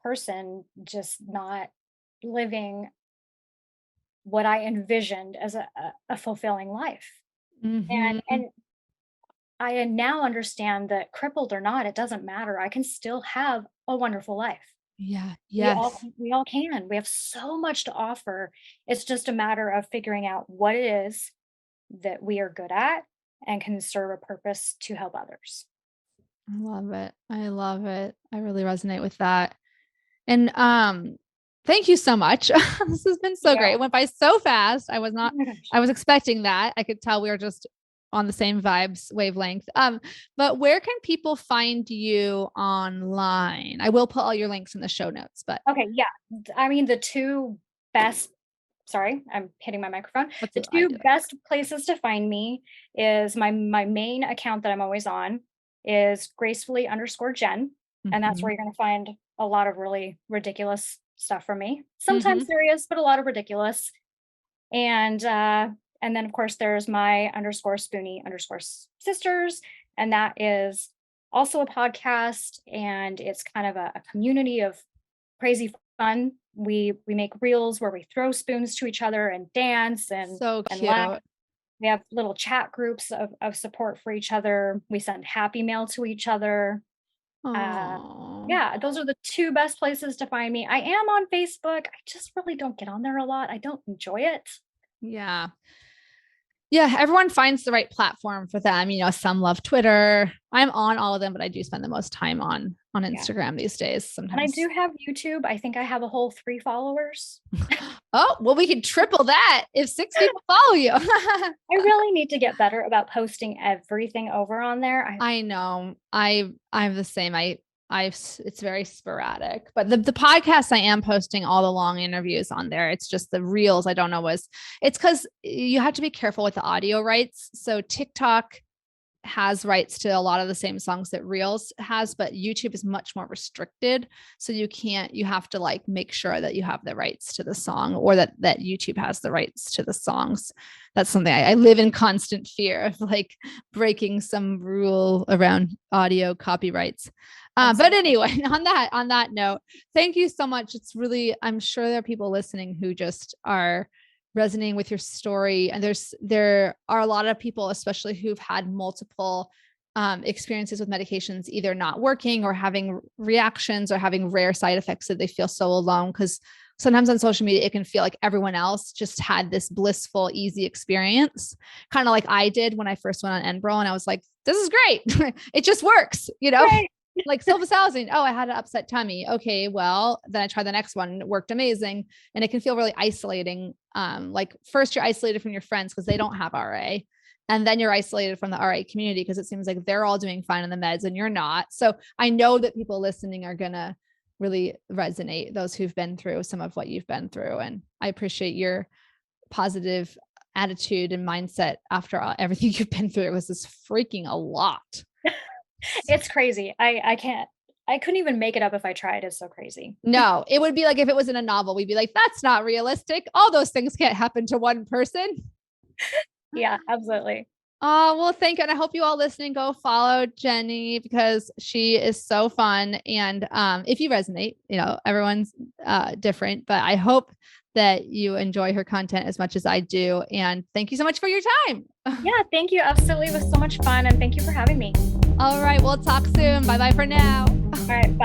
person, just not living what I envisioned as a fulfilling life. And mm-hmm. I now understand that crippled or not, it doesn't matter. I can still have a wonderful life. Yeah. We all Yes. we all can. We have so much to offer. It's just a matter of figuring out what it is that we are good at and can serve a purpose to help others. I love it. I love it. I really resonate with that. And thank you so much. This has been so great. Yeah. It went by so fast. Oh my gosh. I was expecting that. I could tell we were just on the same vibes wavelength. But where can people find you online? I will put all your links in the show notes, but Okay, yeah. I mean, the 2 best sorry, I'm hitting my microphone. that's The it. I 2 did it. best places to find me is my main account that I'm always on is gracefully_Jen, and that's Mm-hmm. where you're gonna find a lot of really ridiculous stuff from me. Mm-hmm. Sometimes serious, but a lot of ridiculous. And, and then, of course, there's my _Spoonie_sisters, and that is also a podcast, and it's kind of a community of crazy fun. We make reels where we throw spoons to each other and dance So and laugh. cute. We have little chat groups of support for each other. We send happy mail to each other. Uh, Oh, yeah, those are the two best places to find me. I am on Facebook. I just really don't get on there a lot. I don't enjoy it. yeah. Yeah, everyone finds the right platform for them. Some love Twitter. I'm on all of them, but I do spend the most time on Yeah. Instagram these days And I sometimes. do have YouTube. I think I have a whole 3 followers. Oh, well, we could triple that if 6 people follow you. I really need to get better about posting everything over on there. I know. I'm the same. It's very sporadic, but the podcast I am posting all the long interviews on there. It's just the reels. I don't know it's because you have to be careful with the audio rights. So TikTok has rights to a lot of the same songs that Reels has, but YouTube is much more restricted. So you have to like make sure that you have the rights to the song, or that YouTube has the rights to the songs. That's something I live in constant fear of, like breaking some rule around audio copyrights. But anyway, on that note, thank you so much. I'm sure there are people listening who just are resonating with your story. And there are a lot of people, especially who've had multiple experiences with medications, either not working or having reactions or having rare side effects, that they feel so alone. Because sometimes on social media, it can feel like everyone else just had this blissful, easy experience, kind of like I did when I first went on Enbrel, and I was like, this is great. It just works, Right. Like sulfasalazine. Oh, I had an upset tummy. Okay, well, then I tried the next one. It worked amazing. And it can feel really isolating. Like first you're isolated from your friends because they don't have RA. And then you're isolated from the RA community because it seems like they're all doing fine on the meds and you're not. So I know that people listening are going to really resonate, those who've been through some of what you've been through. And I appreciate your positive attitude and mindset after everything you've been through. It was this freaking a lot. It's crazy. I couldn't even make it up if I tried. It's so crazy. No, it would be like if it was in a novel, we'd be like, that's not realistic. All those things can't happen to one person. Yeah, absolutely. Oh, well, thank you. And I hope you all listening go follow Jenni, because she is so fun. And if you resonate, everyone's different, but I hope that you enjoy her content as much as I do. And thank you so much for your time. Yeah, thank you. Absolutely. It was so much fun. And thank you for having me. All right. We'll talk soon. Bye-bye for now. All right.